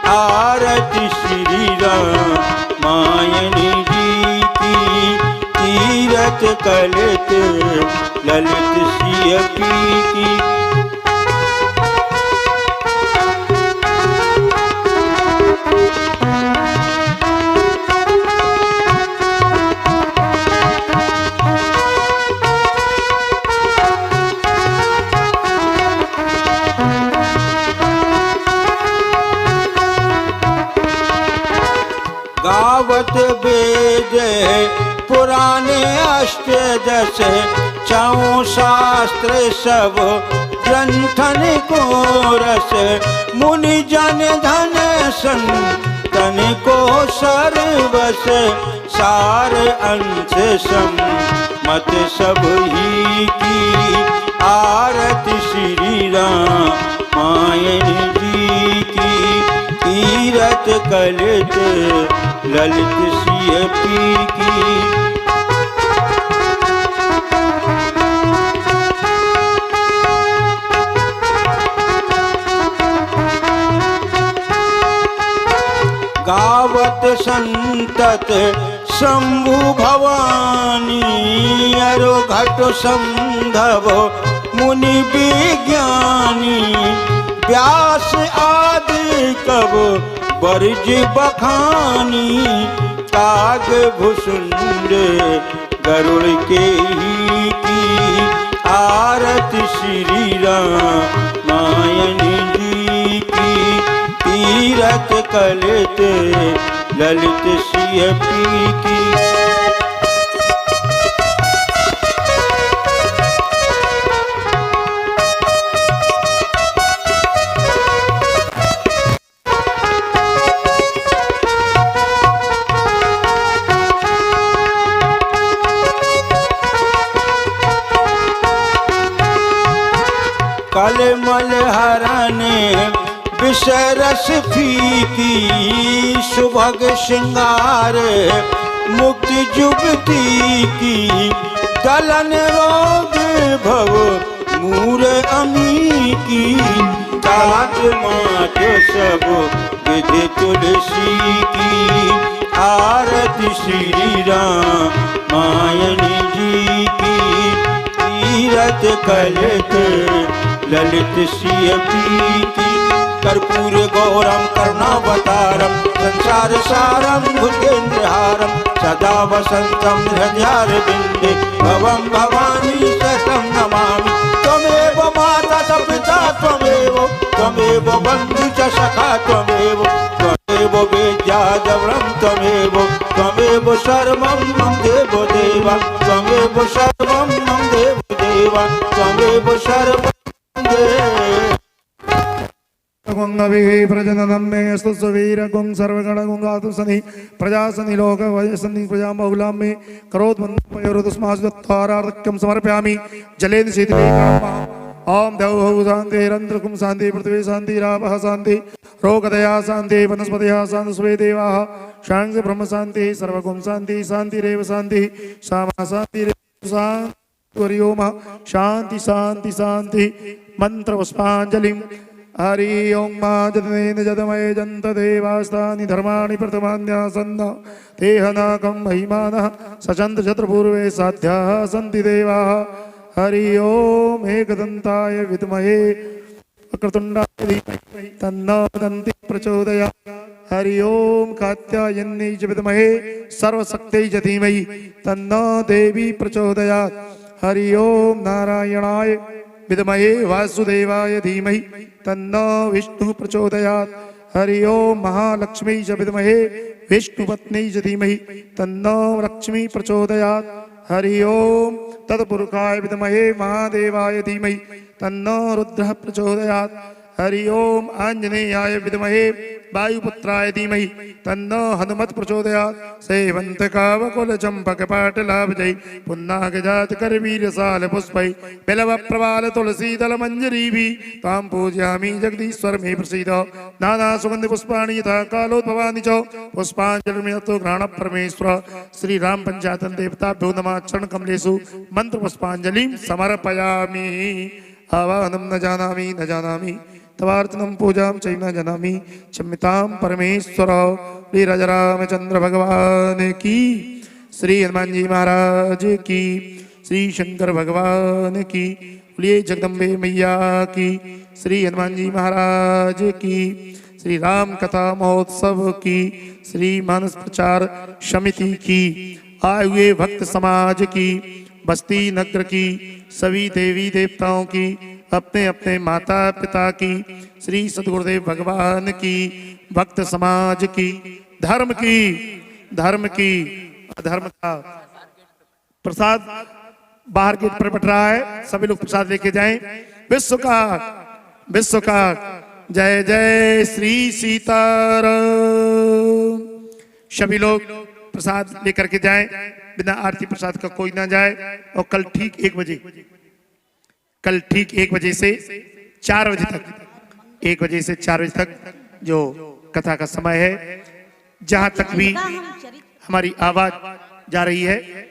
आरती श्री रामायण जी की। कीरत कलित ललित सीपी की। गावत वेद पुराने अष्टदश। चौं शास्त्र सब ग्रंथन को रस। मुनि जन धन संतन को सर्वस। सार अंश मत सब ही की। आरती श्री रामायण जी की। कीरत कलित ललित सीपी की। गावत संतत शंभु भवानी। अरो घट संधव मुनि विज्ञानी। व्यास आदि कब बरज बखानी। काग भुसुंड गरुड़ के ही की। आरती श्री रामायण जी की। कीरत कलित ललित सीपी की। कलमल हरण विषरस फीकी। सुभग श्रृंगार मुक्ति जुगती की। दलन रोग भव मूर अमी की। तात मात सब विधि तुलसी की। आरती श्री रामायण जी की। कीरत कलित ललित सीपी की। कर्पूर गौरम करुणावतारम। संसार सारम भुजगेन्द्रहारम। सदा वसंतम हृदयारविंदे। भवं भवानी शतं नमामि। त्वमेव माता च पिता त्वमेव। त्वमेव बन्धु च सखा त्वमेव। त्वमेव वेद्या द्रविणं त्वमेव। त्वमेव सर्वं मम देवो देवा। त्वमेव सर्वं मम देवो देवा। त्वमेव सर्वं प्रजननम में स्तुवीर गुंग सर्वगण गुंगातु सनि प्रजासनि लोक वयसनि प्रजा बहुलां में करोत् मन्त्रम समर्पयामि। जले ओम देव शांतिरंत्रकुम शांति पृथ्वी शांति रापः शांति रोगदया शांति वनस्पतयः शांति स्वे देवाः शांति ब्रह्म शांति सर्वगुण शांति शांतिरेव शांति सामा शांतिरेव शांति। हरिओम शांति शांति शांति। मंत्र पुष्पांजलिं। हरि ओं मा जतनेन जतमये जन्त देवास्तानि धर्माणि प्रथमान्यासन्न। तेहनाकं महिमानः सचन्त शत्रुपूर्वे साध्याः सन्ति देवाः। हरि ओम एकदन्ताय विद्महे वक्रतुण्डाय धीमहि तन्नो दन्ति प्रचोदयात्। हरि ओम कात्यायन्यै च विद्महे सर्वशक्त्यै च धीमहि तन्नो देवी प्रचोदयात्। हरि ओम नारायणाय विद्महे वासुदेवाय धीमहि तन्नो विष्णु प्रचोदयात्। हरि ओम महालक्ष्मी च विद्महे विष्णुपत्नी च धीमहि तन्नो लक्ष्मी प्रचोदयात्। हरि ओम तत्पुरुषाय विद्महे महादेवाय धीमहि तन्नो रुद्रः प्रचोदयात्। हरि ओम आंजनेयाय विद्महे वायुपुत्राय धीमहि तन्नो हनुमत् प्रचोदयात्। सेवन्तकावकुलचम्पकपाटलाभजै पुन्नागजात करवीरसाल पुष्पै बिल्वप्रवाल तुलसीदल मंजरीभिः तां पूजयामि जगदीश्वर मे प्रसीद। नाना सुगंध पुष्पाणि यथा कालोद्भवानि च पुष्पाञ्जलिर्मिनतो ग्रहण परमेश्वर। श्री राम पंचायतन देवताभ्यो नमः। चरण कमलेषु मंत्र पुष्पाञ्जलिं समर्पयामि। आवाहनं न जानामि तवार्चनं पूजां चैव न जानामि। क्षम्यतां परमेश्वर। श्री रामचंद्र भगवान की, श्री हनुमान जी महाराज की, श्री शंकर भगवान की, बोलिए जगदम्बे मैया की, श्री हनुमान जी महाराज की, श्री राम कथा महोत्सव की, श्री मानस प्रचार समिति की, आए हुए भक्त समाज की, बस्ती नगर की, सभी देवी देवताओं की, अपने अपने माता पिता की, श्री सद्गुरुदेव भगवान की, भक्त समाज की, धर्म की, अधर्म का प्रसाद बाहर गेट पर बट रहा है। सभी लोग प्रसाद लेके जाएं। विश्व का जय जय श्री सीताराम। सभी लोग प्रसाद लेकर के जाएं। बिना आरती प्रसाद का कोई ना जाए। और कल ठीक 1 बजे से 4 बजे तक 1 बजे से 4 बजे तक जो कथा का समय है, जहां तक भी हमारी आवाज जा रही है